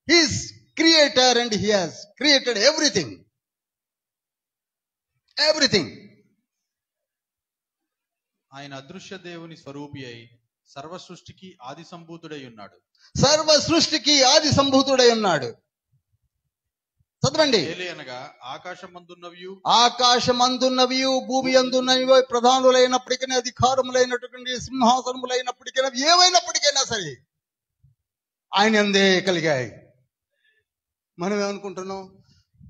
He is creator and he has created everything. Everything. ఆయన అదృశ్య దేవుని స్వరూపి అయి సర్వ సృష్టికి ఆది సంభూతుడై ఉన్నాడు. సర్వ సృష్టికి ఆది సంభూతుడై ఉన్నాడు. చదవండి. ఏలయనగా ఆకాశమందున్నవి భూమి అందున్నవి ప్రధానులైనప్పటికీ, అధికారములైనటువంటి సింహాసనములైనప్పటికీ, ఏమైనప్పటికైనా సరే ఆయన అందే కలిగాయి. మనం ఏమనుకుంటున్నాం?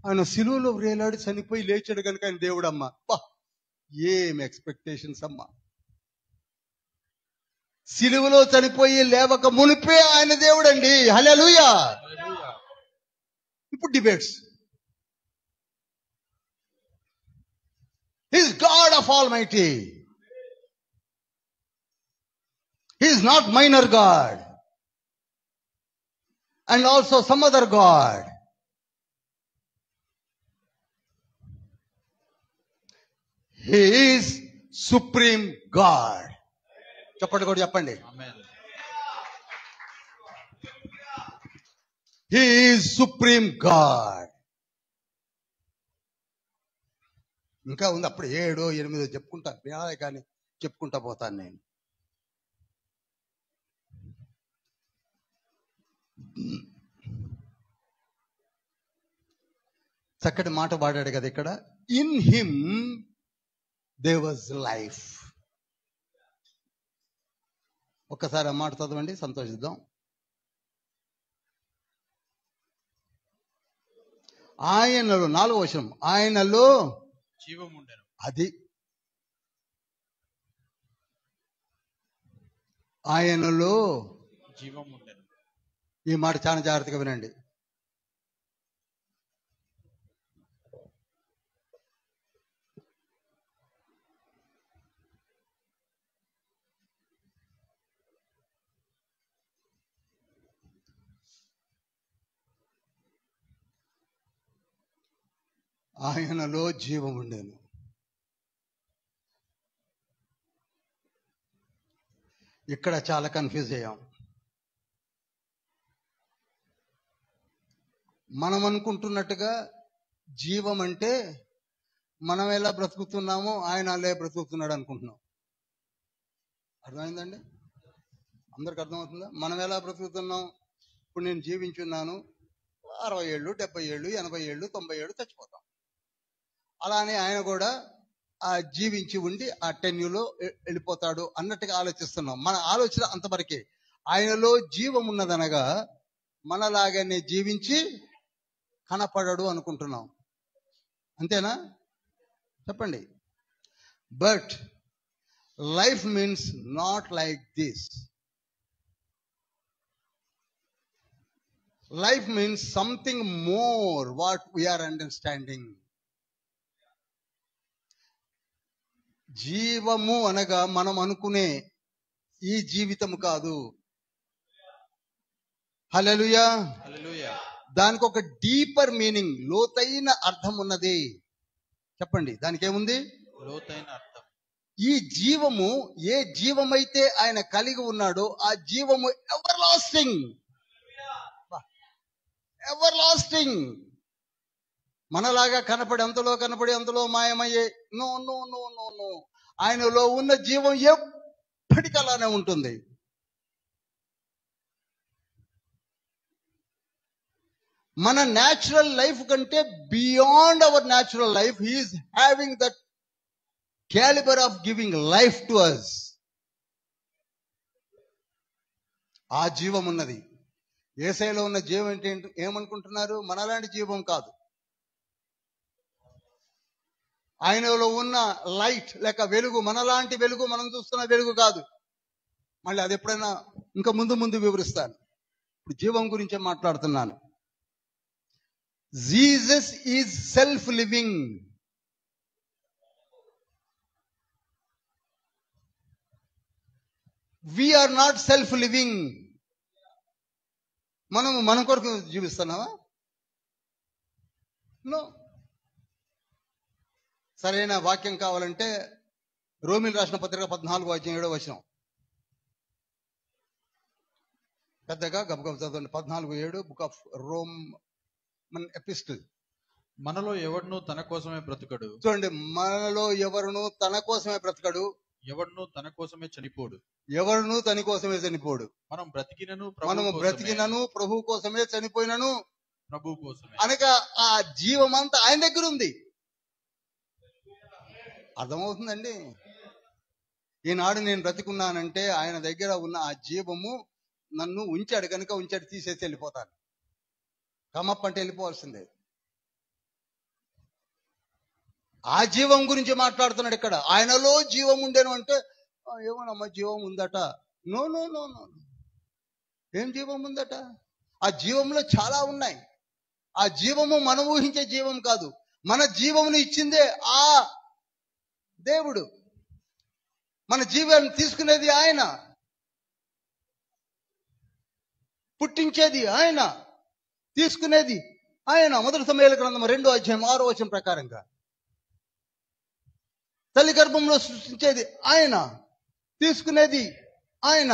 ఆయన సిలువలో వేలాడి చనిపోయి లేచాడు కనుక ఆయన దేవుడమ్మా. ఏం ఎక్స్పెక్టేషన్స్ అమ్మా! సిలువలో చనిపోయి లేవక మునిపే ఆయన దేవుడండి. హల్లెలూయా. ఇప్పుడు debates. He is God of Almighty. He is not minor God. And also some other God. He is supreme God. చెప్పండి కూడా చెప్పండి. ఆమేన్. He is supreme God. ఇంకా ఉంది, అప్పుడు 7, 8 చెప్పుకుంటా కానీ చెప్పుకుంటా పోతాను నేను. చక్కటి మాట పాడాడు కదా ఇక్కడ. In him there was life. ఒక్కసారి ఆ మాట చదవండి, సంతోషిద్దాం. ఆయనలో, 4వ వచనం, ఆయనలో జీవం ఉండెను. అది ఆయనలో జీవం ఉండెను. ఈ మాట చాలా జాగ్రత్తగా వినండి. ఆయనలో జీవం ఉండేను. ఇక్కడ చాలా కన్ఫ్యూజ్ అయ్యాం. మనం అనుకుంటున్నట్టుగా జీవం అంటే మనం ఎలా బ్రతుకుతున్నామో ఆయన అలా బ్రతుకుతున్నాడు అనుకుంటున్నాం. అర్థమైందండి? అందరికి అర్థమవుతుందా? మనం ఎలా బ్రతుకుతున్నాం? ఇప్పుడు నేను జీవించున్నాను, 60 ఏళ్ళు, 70 ఏళ్ళు, 80 ఏళ్ళు, 90 ఏళ్ళు చచ్చిపోతాం. అలానే ఆయన కూడా ఆ జీవించి ఉండి ఆ టెన్యూలో వెళ్ళిపోతాడు అన్నట్టుగా ఆలోచిస్తున్నాం. మన ఆలోచన అంతవరకే. ఆయనలో జీవం ఉన్నదనగా మనలాగానే జీవించి కనపడడు అనుకుంటున్నాం. అంతేనా? చెప్పండి. But life means not like this. Life means something more what we are understanding. జీవము అనగా మనం అనుకునే ఈ జీవితము కాదు. హల్లెలూయా. హల్లెలూయా. దానికి ఒక డీపర్ మీనింగ్, లోతైన అర్థం ఉన్నది. చెప్పండి, దానికి ఏముంది? లోతైన అర్థం. ఈ జీవము ఏ జీవమైతే ఆయన కలిగి ఉన్నాడో ఆ జీవము ఎవర్ లాస్టింగ్. Ever lasting. మనలాగా కనపడి అంతలో మాయమయ్యే. No no no no no. ఆయనలో ఉన్న జీవం ఎప్పటికలానే ఉంటుంది. మన న్యాచురల్ లైఫ్ కంటే beyond our natural life he's having that calibre of giving life to us. ఆ జీవం ఉన్నది. యేసయ్యలో ఉన్న జీవం ఏంటి? ఏమనుకుంటున్నారు? మనలాంటి జీవం కాదు. ఆయనలో ఉన్న లైట్ లేక వెలుగు మనలాంటి వెలుగు, మనం చూస్తున్న వెలుగు కాదు. మళ్ళీ అది ఎప్పుడైనా ఇంకా ముందు వివరిస్తాను. ఇప్పుడు జీవం గురించే మాట్లాడుతున్నాను. Jesus is self living. We are not self living. మనం మన కొరకు జీవిస్తున్నావా? నో. సరైన వాక్యం కావాలంటే రోమిల్ రాసిన పత్రిక 14:7 పెద్దగా గబగబ చదవండి. 14:7 బుక్ ఆఫ్ రోమన్ ఎపిస్టిల్. మనలో ఎవడును తన కోసమే బ్రతుకడు. చూడండి, మనలో ఎవరును తన కోసమే బ్రతకడు, ఎవడును తన కోసమే చనిపోడు. ఎవరును తన కోసమే చనిపోడు. మనము బ్రతికినను ప్రభు కోసమే, చనిపోయినను ప్రభు కోసమే. అనగా ఆ జీవమంతా ఆయన దగ్గర ఉంది. అర్థమవుతుందండి? ఈనాడు నేను బ్రతికున్నానంటే ఆయన దగ్గర ఉన్న ఆ జీవము నన్ను ఉంచాడు కనుక ఉంచాడు, తీసేసి వెళ్ళిపోతాను. కమప్ అంటే వెళ్ళిపోవాల్సిందే. ఆ జీవం గురించి మాట్లాడుతున్నాడు ఇక్కడ. ఆయనలో జీవం ఉండేను అంటే ఏమోనమ్మా జీవం ఉందట. No no no no. ఏం జీవం ఉందట? ఆ జీవంలో చాలా ఉన్నాయి. ఆ జీవము మనం ఊహించే జీవం కాదు, మన జీవమును ఇచ్చిందే ఆ దేవుడు. మన జీవాన్ని తీసుకునేది ఆయన, పుట్టించేది ఆయన, తీసుకునేది ఆయన. మొదటి సమూయేలు గ్రంథం 2:6 ప్రకారంగా తల్లి గర్భంలో సృష్టించేది ఆయన, తీసుకునేది ఆయన.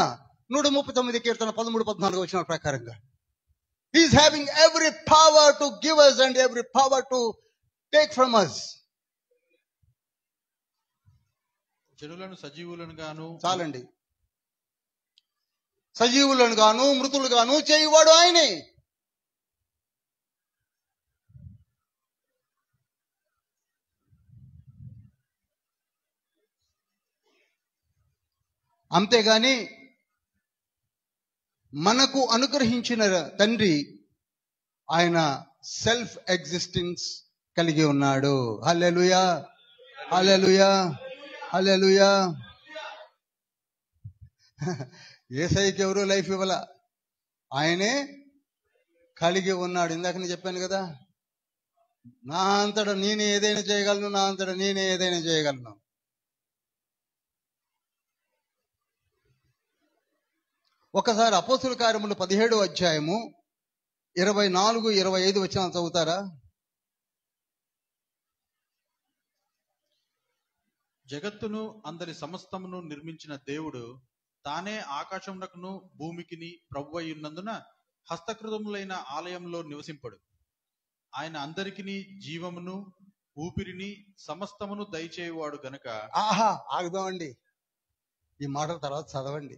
139 కీర్తన 13-14 ప్రకారంగా He's having every power to give us and every power to take from us. జనులను సజీవులను గాను, చాలండి, సజీవులను గాను మృతులు గాను చేయువాడు ఆయనే. అంతేగాని మనకు అనుగ్రహించిన తండ్రి ఆయన సెల్ఫ్ ఎగ్జిస్టెన్స్ కలిగి ఉన్నాడు. హల్లెలూయా, హల్లెలూయా, హల్లెలూయా. యేసయ్యకి ఎవరు లైఫ్ ఇవ్వాల, ఆయనే కలిగి ఉన్నాడు. ఇందాక నేను చెప్పాను కదా, నా అంతటా నేనే ఏదైనా చేయగలను, నా అంతటా నేనే ఏదైనా చేయగలను. ఒకసారి అపోస్తుల కార్యములు 17వ అధ్యాయము 24-25 వచనాలు చదువుతారా? జగత్తును అందరి సమస్తమును నిర్మించిన దేవుడు తానే ఆకాశమునకును భూమికిని ప్రభువై ఉన్నందున హస్తకృతములైన ఆలయంలో నివసింపడు. ఆయన అందరికిని జీవమును ఊపిరిని సమస్తమును దయచేయువాడు గనుక. ఆగుదామండి, ఈ మాటల తర్వాత చదవండి.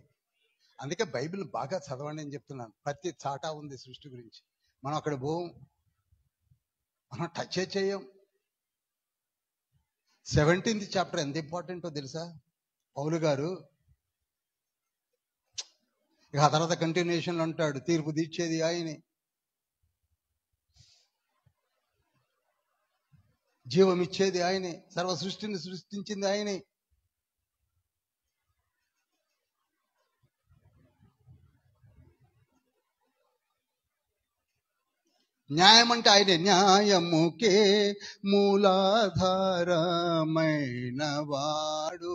అందుకే బైబిల్ బాగా చదవండి అని చెప్తున్నాను. ప్రతి చాటా ఉంది సృష్టి గురించి. మనం అక్కడ పోం, మనం టచ్ చేయం. 17th చాప్టర్ ఎంత ఇంపార్టెంటో తెలుసా? పౌలు గారు ఇక ఆ తర్వాత కంటిన్యూషన్ అంటాడు, తీర్పు తీర్చేది ఆయనే, జీవం ఇచ్చేది ఆయనే, సర్వ సృష్టిని సృష్టించింది ఆయనే. న్యాయం అంటే ఆయనే. న్యాయముకే మూలాధారమైన వాడు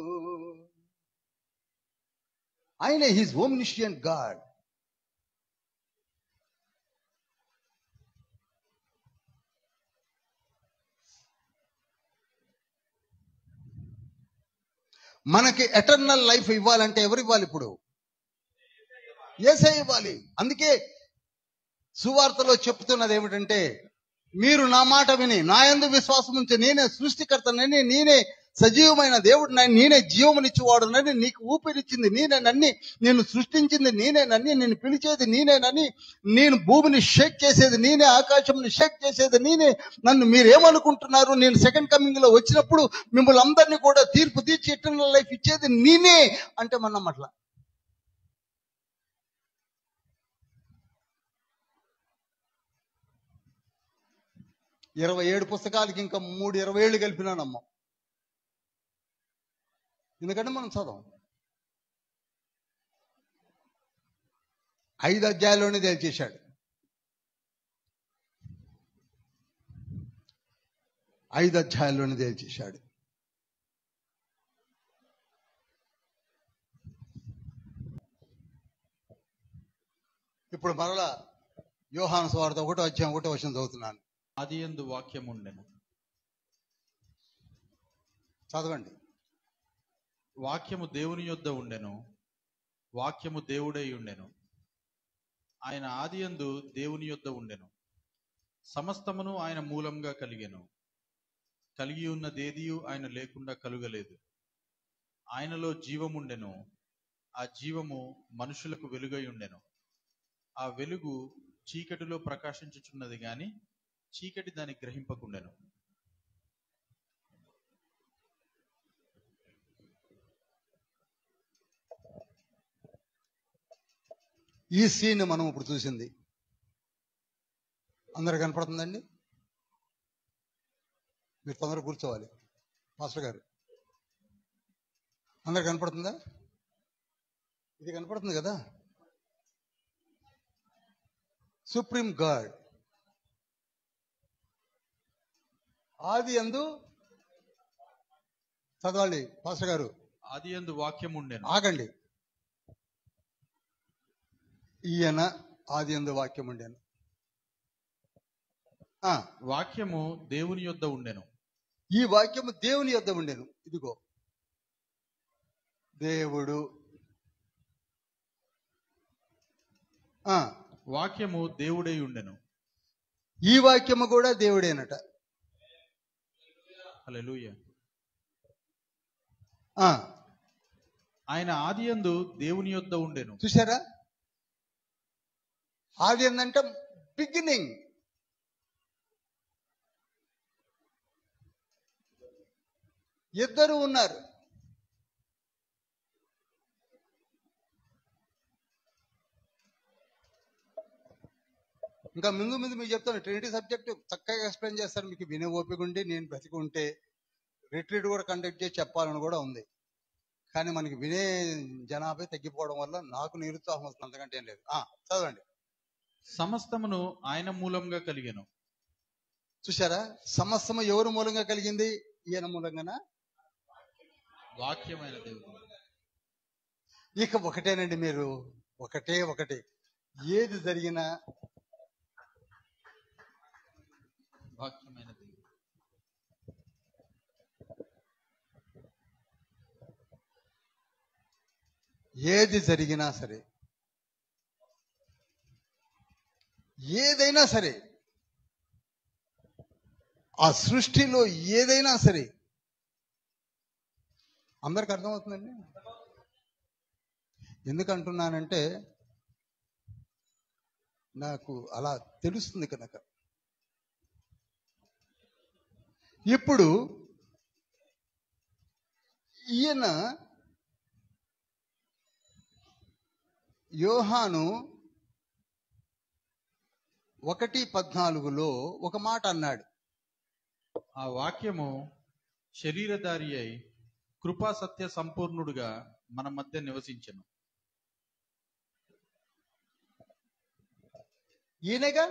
ఆయనే. He's omniscient God. మనకి ఎటర్నల్ లైఫ్ ఇవ్వాలంటే ఎవరు ఇవ్వాలి? ఇప్పుడు యేసయ్య ఇవ్వాలి. అందుకే సువార్తలో చెప్తున్నది ఏమిటంటే, మీరు నా మాట విని నా యందు విశ్వాసం ఉంచి, నేనే సృష్టికర్తనని, నేనే సజీవమైన దేవుడినని, నేనే జీవమునిచ్చేవాడునని, నీకు ఊపిరిచ్చింది నేనేనని, నేను సృష్టించింది నేనేనని, నేను పిలిచేది నేనేనని, నేను భూమిని షేక్ చేసేది నేనే, ఆకాశంని షేక్ చేసేది నేనే. నన్ను మీరేమనుకుంటున్నారు? నేను సెకండ్ కమింగ్ లో వచ్చినప్పుడు మిమ్మల్ని అందరినీ కూడా తీర్పు తీర్చి ఎటర్నల్ లైఫ్ ఇచ్చేది నేనే అంటే మనం అట్లా. – 27 పుస్తకాలకి ఇంకా 3-20 ఏళ్ళు కలిపినానమ్మ. ఎందుకంటే మనం చదవం. 5 అధ్యాయాల్లోనే తేల్చేశాడు. 5 అధ్యాయాల్లోనే తేల్చేశాడు. ఇప్పుడు మరలా యోహాను సువార్త 1వ అధ్యాయం 1వ వచనం చదువుతున్నాను. ఆదియందు వాక్యము ఉండెను. చదవండి. వాక్యము దేవుని యొద్ద ఉండెను, వాక్యము దేవుడై ఉండెను. ఆయన ఆదియందు దేవుని యొద్ద ఉండెను. సమస్తమును ఆయన మూలంగా కలిగెను. కలిగి ఉన్నదేదియు ఆయన లేకుండా కలుగలేదు. ఆయనలో జీవముండెను, ఆ జీవము మనుషులకు వెలుగై ఉండెను. ఆ వెలుగు చీకటిలో ప్రకాశించుచున్నది గాని చీకటి దాన్ని గ్రహింపకుండెను. ఈ సీన్ మనం ఇప్పుడు చూసింది అందరు కనపడుతుందండి? మీరు తొందరగా కూర్చోవాలి మాస్టర్ గారు. అందరు కనపడుతుందా? ఇది కనపడుతుంది కదా. సుప్రీం గాడ్, ఆదియందు చదవాలి పాస్టర్ గారు. ఆదియందు వాక్యం ఉండెను. ఆగండి. ఈయన ఆదియందు వాక్యం ఉండెను. వాక్యము దేవుని యొద్ద ఉండెను. ఈ వాక్యము దేవుని యొద్ద ఉండెను. ఇదిగో దేవుడు. వాక్యము దేవుడై ఉండెను. ఈ వాక్యము కూడా దేవుడేనట. హల్లెలూయా. ఆ ఆయన ఆదియందు దేవుని యొద్ద ఉండెను. చూసారా? ఆది ఏంటంటే బిగినింగ్. ఇద్దరు ఉన్నారు. ఇంకా ముందు ముందు మీకు చెప్తాను. ట్రినిటీ సబ్జెక్ట్ చక్కగా ఎక్స్ప్లెయిన్ చేస్తాను. మీకు వినే ఓపిక ఉండి నేను బ్రతికి ఉంటే రిట్రీట్ కూడా కండక్ట్ చేసి చెప్పాలని కూడా ఉంది. కానీ మనకి వినే జనాభా తగ్గిపోవడం వల్ల నాకు నిరుత్సాహం వస్తుంది, అంతకంటే ఏం లేదు. చదవండి. సమస్తమును ఆయన మూలంగా కలిగెను. చూసారా? సమస్తము ఎవరు మూలంగా కలిగింది? ఈయన మూలంగానా? వాక్యమైన దేవుడు. ఇక ఒకటేనండి, మీరు ఒకటే ఏది జరిగినా వాక్యమైన దేవుడు. ఏది జరిగినా సరే, ఏదైనా సరే, ఆ సృష్టిలో ఏదైనా సరే, అందరికి అర్థమవుతుందండి. ఎందుకంటున్నానంటే నాకు అలా తెలుస్తుంది కనుక. ఇప్పుడు ఈయన యోహాను 1:14 ఒక మాట అన్నాడు. ఆ వాక్యము శరీరధారి అయి కృపా సత్య సంపూర్ణుడుగా మన మధ్య నివసించెను. ఈయనగా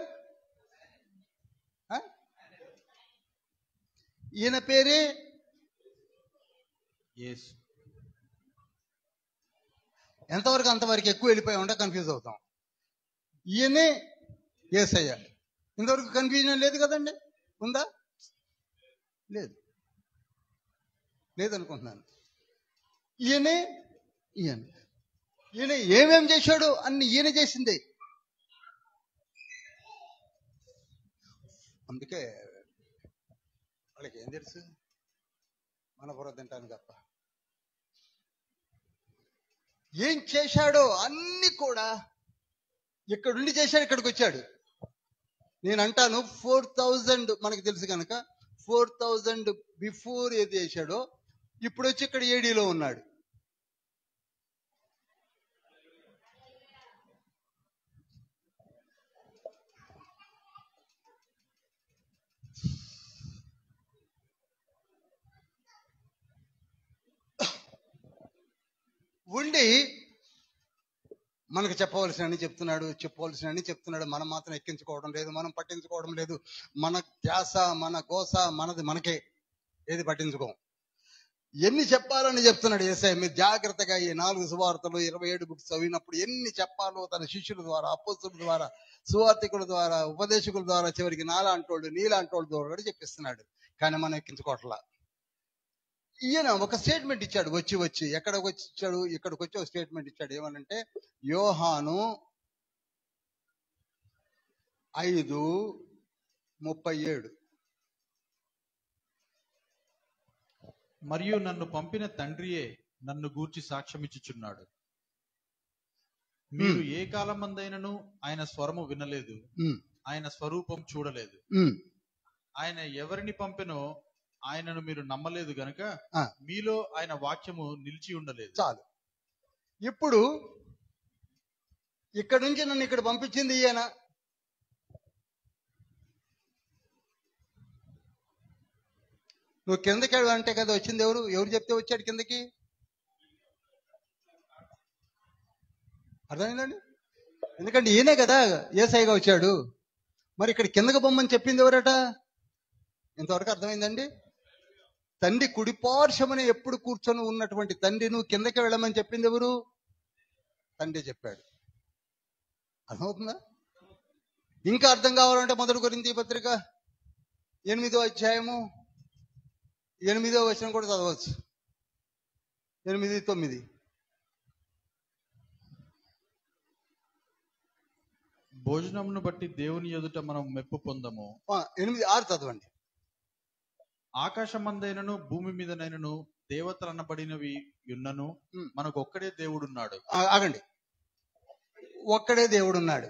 ఈయన పేరే యేసు. ఎంతవరకు అంతవరకు ఎక్కువ వెళ్ళిపోయి ఉంటే కన్ఫ్యూజ్ అవుతాం. ఈయనే యేసయ్య. ఇంతవరకు కన్ఫ్యూజన్ లేదు కదండి? ఉందా? లేదనుకుంటున్నాను. ఈయన ఏమేం చేశాడు అన్ని ఈయన చేసిందే. అందుకే వాళ్ళకి ఏం తెలుసు? మన బుర్ర తింటాను తప్ప. ఏం చేశాడో అన్ని కూడా ఇక్కడుండి చేశాడు, ఇక్కడికి వచ్చాడు. నేను అంటాను 4000 మనకు తెలుసు కనుక 4000 బిఫోర్ ఏది చేశాడో ఇప్పుడు వచ్చి ఇక్కడ ఏడీలో ఉన్నాడు. ఉండి మనకు చెప్పవలసిన చెప్తున్నాడు. మనం మాత్రం ఎక్కించుకోవడం లేదు, మనం పట్టించుకోవడం లేదు. మన ధ్యాస, మన గోస మనకే, ఏది పట్టించుకోం. ఎన్ని చెప్పాలని చెప్తున్నాడు యేసయ్య. మీరు జాగ్రత్తగా ఈ 4 సువార్తలు 27 బుక్స్ చదివినప్పుడు ఎన్ని చెప్పాలో తన శిష్యుల ద్వారా, అపోస్తలుల ద్వారా, సువార్తికుల ద్వారా, ఉపదేశకుల ద్వారా, చివరికి నాలాంటోళ్ళు నీలాంటోళ్ళ ద్వారా కూడా చెప్పిస్తున్నాడు. కానీ మనం ఎక్కించుకోవట్లా. ఈయన ఒక స్టేట్మెంట్ ఇచ్చాడు. వచ్చి ఎక్కడికి వచ్చి ఇచ్చాడు? ఇక్కడికి వచ్చి ఒక స్టేట్మెంట్ ఇచ్చాడు. ఏమనంటే యోహాను 5:37 మరియు నన్ను పంపిన తండ్రియే నన్ను గూర్చి సాక్ష్యమిచ్చుచున్నాడు. మీరు ఏ కాలమందైనను ఆయన స్వరము వినలేదు, ఆయన స్వరూపం చూడలేదు. ఆయన ఎవరిని పంపెనో ఆయనను మీరు నమ్మలేదు గనుక మీలో ఆయన వాక్యము నిలిచి ఉండలేదు. చాలు. ఇప్పుడు ఇక్కడ నుంచి నన్ను ఇక్కడ పంపించింది ఈయన. నువ్వు కిందకి అంటే కదా వచ్చింది. ఎవరు చెప్తే వచ్చాడు కిందకి? అర్థమైందండి? ఎందుకంటే ఈయనే కదా యేసయ్యగా వచ్చాడు. మరి ఇక్కడ కిందకి బొమ్మని చెప్పింది ఎవరట? ఇంతవరకు అర్థమైందండి? తండ్రి కుడిపార్శ్వమని ఎప్పుడు కూర్చొని ఉన్నటువంటి తండ్రి నువ్వు కిందకి వెళ్ళమని చెప్పింది ఎవరు? తండ్రి చెప్పాడు. అర్థమవుతుందా? ఇంకా అర్థం కావాలంటే 1 కొరింథీ పత్రిక 8వ అధ్యాయము 8వ వచనం కూడా చదవచ్చు. 8, 9. భోజనమును బట్టి దేవుని ఎదుట మనం మెప్పు పొందము. 8, 6 చదవండి. ఆకాశమందైనను భూమి మీదనైనను దేవతలు అనబడినవి యున్నను మనకు ఒక్కడే దేవుడున్నాడు. ఆగండి. ఒక్కడే దేవుడున్నాడు.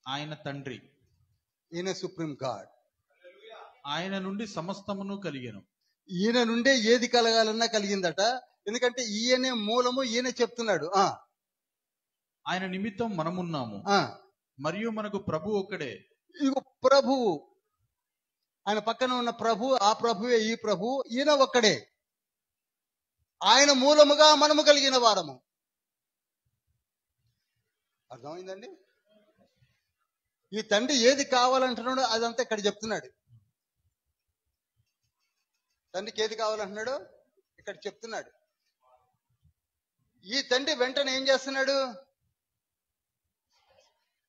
ఆయన తండ్రి. ఈయన సుప్రీం గాడ్. ఆయన నుండి సమస్తమును కలిగెను. ఈయన నుండే ఏది కలగాలన్నా కలిగిందట. ఎందుకంటే ఈయనే మూలము, ఈయన చెప్తున్నాడు. ఆయన నిమిత్తం మనమున్నాము మరియు మనకు ప్రభు ఒక్కడే. ఇదిగో ప్రభువు, ఆయన పక్కన ఉన్న ప్రభు, ఆ ప్రభువే ఈ ప్రభు, ఈయన ఒక్కడే. ఆయన మూలముగా మనము కలిగిన వారము. అర్థమైందండి? ఈ తండ్రి ఏది కావాలంటున్నాడో అదంతా ఇక్కడ చెప్తున్నాడు. తండ్రికి ఏది కావాలంటున్నాడో ఇక్కడ చెప్తున్నాడు. ఈ తండ్రి వెంటనే ఏం చేస్తున్నాడు?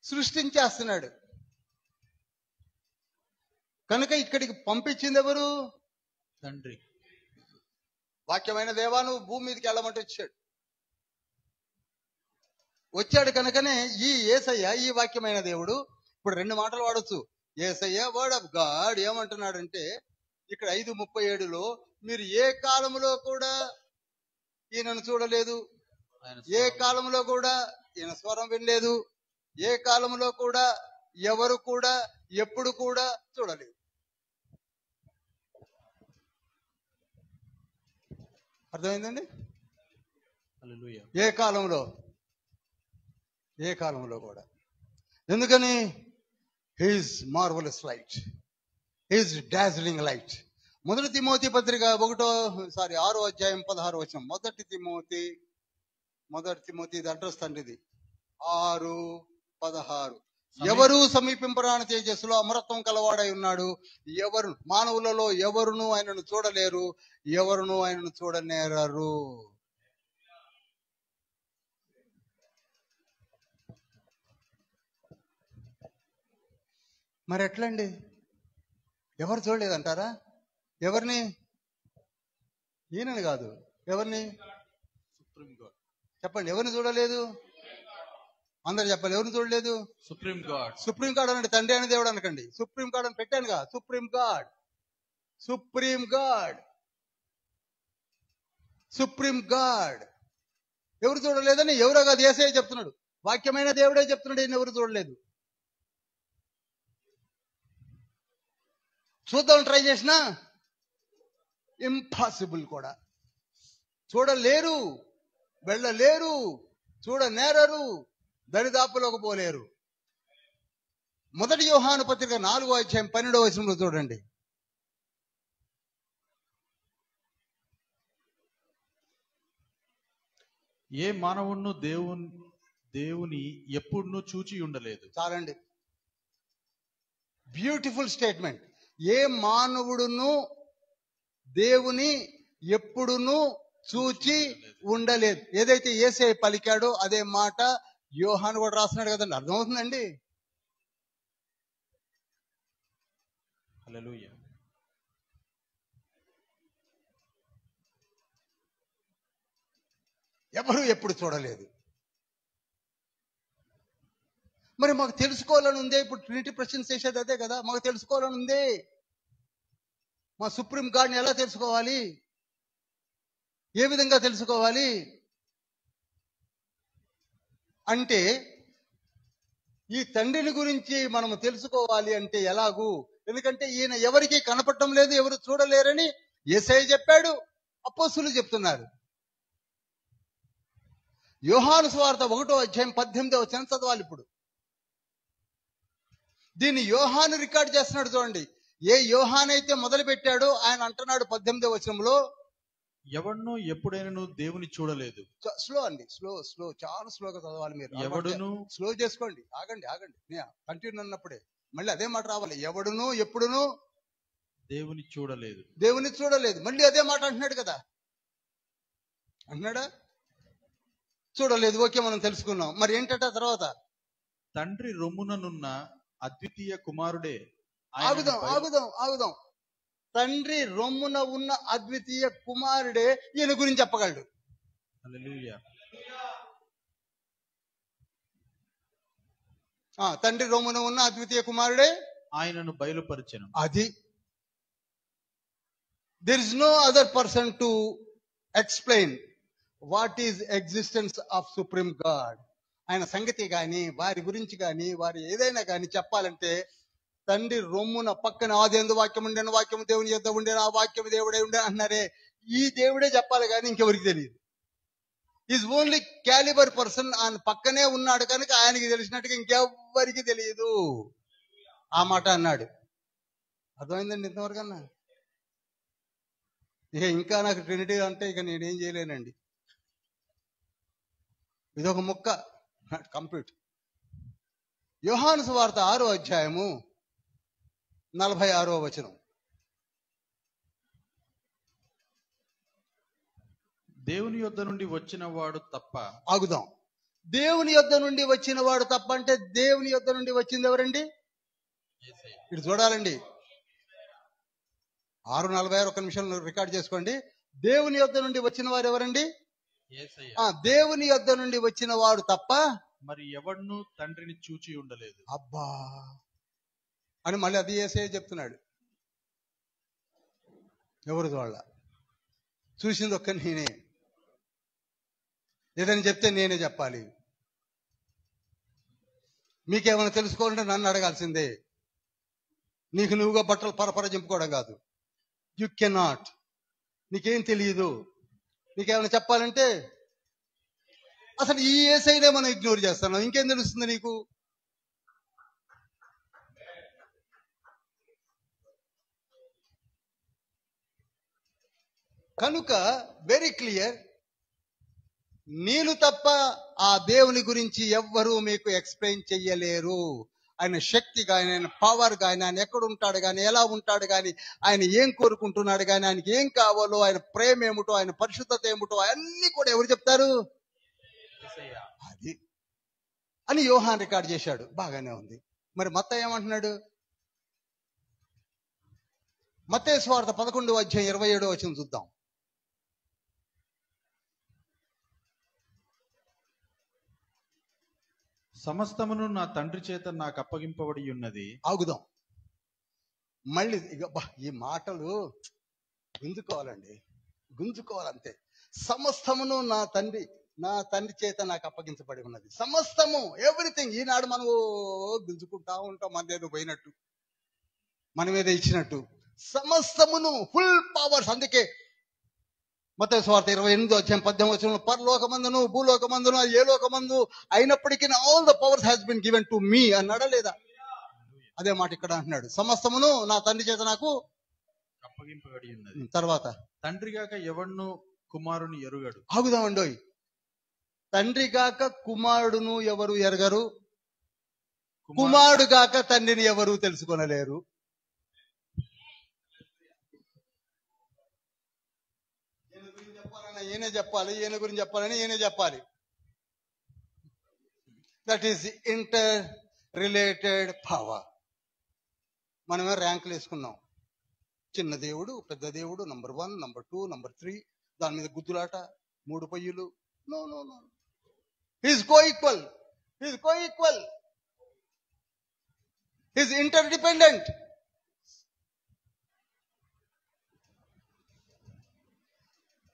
సృష్టించేస్తున్నాడు. కనుక ఇక్కడికి పంపించింది ఎవరు? తండ్రి. వాక్యమైన దేవా నువ్వు భూమి మీదకి వెళ్ళమంటే వచ్చాడు. కనుకనే ఈ యేసయ్య, ఈ వాక్యమైన దేవుడు, ఇప్పుడు 2 మాటలు వాడొచ్చు. యేసయ్య వర్డ్ ఆఫ్ గాడ్ ఏమంటున్నాడంటే ఇక్కడ 5:37లో మీరు ఏ కాలంలో కూడా ఈయనను చూడలేదు, ఏ కాలంలో కూడా ఈయన స్వరం వినలేదు, ఏ కాలంలో కూడా ఎవరు కూడా ఎప్పుడు కూడా చూడలేదు. అర్థమైందండి? ఏ కాలంలో కూడా. ఎందుకని? His marvellous light, his dazzling light. 1 Timothy పత్రిక 6వ అధ్యాయం 16వ వచనం. 1 తిమోతి ఇది అడ్రస్ తండ్రిది. 6:16. ఎవరు సమీపింపరాని తేజస్సులో అమరత్వం కలవాడై ఉన్నాడు. ఎవరు మానవులలో ఎవరును ఆయనను చూడలేరు, ఎవరును ఆయనను చూడనేరరు. మరి ఎట్లండి? ఎవరు చూడలేదంటారా? ఎవరిని? ఈయనని కాదు, ఎవరిని? Supreme God. చెప్పండి, ఎవరిని చూడలేదు? అందరు చెప్పాలి, ఎవరిని చూడలేదు? Supreme God. సుప్రీం గాడ్ అనండి, తండ్రి అని దేవుడు అనకండి. సుప్రీం గాడ్ అని పెట్టానుగా. Supreme God, supreme God, supreme God. ఎవరు చూడలేదని ఎవరో కాదు, యేసయ్య చెప్తున్నాడు. వాక్యమైన దేవుడే చెప్తున్నాడు, ఈయన ఎవరు చూడలేదు. చూద్దాం ట్రై చేసినా ఇంపాసిబుల్ కూడా. చూడలేరు, వెళ్ళలేరు, చూడనేరరు, దరిదాపులోకి పోలేరు. 1 యోహాను పత్రిక 4వ అధ్యాయం 12వ వచనంలో చూడండి. ఏ మానవును దేవుని ఎప్పుడునూ చూచి ఉండలేదు. చాలండి, బ్యూటిఫుల్ స్టేట్మెంట్. ఏ మానవుడును దేవుని ఎప్పుడును చూచి ఉండలేదు. ఏదైతే యేసయ్య పలికాడో అదే మాట యోహాను కూడా రాస్తున్నాడు కదండి. అర్థమవుతుందండి? హల్లెలూయా. ఎవరు ఎప్పుడు చూడలేదు. మరి మాకు తెలుసుకోవాలని ఉందే. ఇప్పుడు ట్రినిటీ ప్రశ్న చేసేది అదే కదా, మాకు తెలుసుకోవాలని ఉందే. మా సుప్రీం గాడ్ని ఎలా తెలుసుకోవాలి? ఏ విధంగా తెలుసుకోవాలి అంటే, ఈ తండ్రిని గురించి మనము తెలుసుకోవాలి అంటే ఎలాగూ? ఎందుకంటే ఈయన ఎవరికి కనపడటం లేదు, ఎవరు చూడలేరని యేసయ్య చెప్పాడు, అపోస్తలులు చెప్తున్నారు. యోహాను సువార్త 1వ అధ్యాయం 18వ వచనం చదవాలి ఇప్పుడు. దీన్ని యోహాను రికార్డ్ చేస్తున్నాడు చూడండి. ఏ యోహాన్ అయితే మొదలు పెట్టాడో ఆయన అంటున్నాడు 18వ వచనంలో, ఎవడును ఎప్పుడైనా దేవుని చూడలేదు. స్లో అండి, స్లో చాలా స్లోగా చదవాలి మీరు. ఎవడును స్లో చేసుకోండి. ఆగండి కంటిన్యూ అన్నప్పుడే మళ్ళీ అదే మాట రావాలి. ఎవడును ఎప్పుడును దేవుని చూడలేదు. దేవుని చూడలేదు. మళ్ళీ అదే మాట అంటున్నాడు కదా, అంటున్నాడా? చూడలేదు, ఓకే, మనం తెలుసుకున్నాం. మరి ఏంటట తర్వాత? తండ్రి రొమ్ముననున్న అద్వితీయ కుమారుడే ఆగుదాం. తండ్రి రొమ్మున ఉన్న అద్వితీయ కుమారుడే ఈయన గురించి చెప్పగలడు. హల్లెలూయా. తండ్రి రొమ్మున ఉన్న అద్వితీయ కుమారుడే ఆయనను బయలుపరిచెను. అది there is no other person to explain what is existence of supreme God. ఆయన సంగతి గాని వారి గురించి గాని వారి ఏదైనా గాని చెప్పాలంటే తండ్రి రొమ్మున పక్కన ఆదియందు వాక్యం ఉండేను, వాక్యం దేవుని యొద్ద ఉండేను, ఆ వాక్యం దేవుడే ఉండే అన్నారే, ఈ దేవుడే చెప్పాలి కానీ ఇంకెవరికి తెలియదు. Is only calibre person. ఆయన పక్కనే ఉన్నాడు కనుక ఆయనకి తెలిసినట్టుగా ఇంకెవ్వరికి తెలియదు. ఆ మాట అన్నాడు. అర్థమైందండి ఇంతవరకు అన్నా? ఇంకా నాకు ట్రినిటీ అంటే ఇక నేనేం చేయలేనండి. ఇదొక ముక్క కంప్లీట్. యోహాను సువార్త 6వ అధ్యాయము 46వ వచనం. దేవుని యొద్ద నుండి వచ్చిన వాడు తప్ప. ఆగుదాం. దేవుని యొద్ద నుండి వచ్చిన వాడు తప్ప అంటే దేవుని యొద్ద నుండి వచ్చింది ఎవరండి? ఇటు చూడాలండి. 6:46 ఒక్క నిమిషం రికార్డ్ చేసుకోండి. దేవుని యొద్ద నుండి వచ్చిన వారు ఎవరండి? దేవుని యొద్ద నుండి వచ్చిన వాడు తప్ప మరి ఎవడును తండ్రిని చూచి ఉండలేదు. అబ్బా అని మళ్ళీ అది యేసయ్య చెప్తున్నాడు. ఎవరు వాళ్ళ చూసింది ఒక్క నేనే. ఏదని చెప్తే నేనే చెప్పాలి. మీకేమైనా తెలుసుకోవాలంటే నన్ను అడగాల్సిందే. నీకు నువ్వుగా బట్టలు పరపర చింపుకోవడం కాదు. You cannot. నీకేం తెలియదు. నీకేమైనా చెప్పాలంటే అసలు ఈ యేసయ్యనే మనం ఇగ్నోర్ చేస్తున్నాం. ఇంకేం తెలుస్తుంది నీకు? కనుక వెరీ క్లియర్, నేను తప్ప ఆ దేవుని గురించి ఎవ్వరూ మీకు ఎక్స్ప్లెయిన్ చెయ్యలేరు. ఆయన శక్తి కానీ, ఆయన పవర్ కానీ, ఆయన ఎక్కడ ఉంటాడు కానీ, ఎలా ఉంటాడు కానీ, ఆయన ఏం కోరుకుంటున్నాడు కానీ, ఆయనకి ఏం కావాలో, ఆయన ప్రేమ ఏమిటో, ఆయన పరిశుద్ధత ఏమిటో అన్ని కూడా ఎవరు చెప్తారు? అది అని యోహాన్ రికార్డ్ చేశాడు. బాగానే ఉంది. మరి మత్తయి ఏమంటున్నాడు? మత్తయి సువార్త 11వ అధ్యాయం 27వ వచనం చూద్దాం. సమస్తమును నా తండ్రి చేత నాకు అప్పగింపబడి ఉన్నది. ఆగుదాం. మళ్ళీ ఇక ఈ మాటలు గుంజుకోవాలంతే. సమస్తమును నా తండ్రి చేత నాకు అప్పగించబడి ఉన్నది. సమస్తము, ఎవ్రీథింగ్. ఈనాడు మనం గుంజుకుంటా ఉంటాం, మన దగ్గర పోయినట్టు, మన మీద ఇచ్చినట్టు. సమస్తమును, ఫుల్ పవర్స్. అందుకే మత్తయి సువార్త 28వ అధ్యాయం 18వ వచనంలో పరలోకమందును భూలోకమందును ఏ లోకమందు అయినప్పటికీ all the powers has been given to me అన్నాడా లేదా? అదే మాట ఇక్కడ అంటున్నాడు. సమస్తమును నా తండ్రి చేత నాకు అప్పగింపబడి ఉన్నది. తర్వాత తండ్రి గాక ఎవడును కుమారుని ఎరుగడు. ఆగుదామండోయ్. తండ్రి గాక కుమారుడును ఎవరు ఎరగరు, కుమారుడు గాక తండ్రిని ఎవరు తెలుసుకొనలేరు. ఈయన చెప్పాలి, ఈయన గురించి చెప్పాలని ఈయన చెప్పాలి. That is inter related power. మనమే ర్యాంకులు వేసుకున్నాం. చిన్న దేవుడు, పెద్ద దేవుడు, నంబర్ 1, నంబర్ 2, నంబర్ 3, దాని మీద గుద్దులాట, 3 పొయ్యిలు. No no no, is coequal. Is interdependent.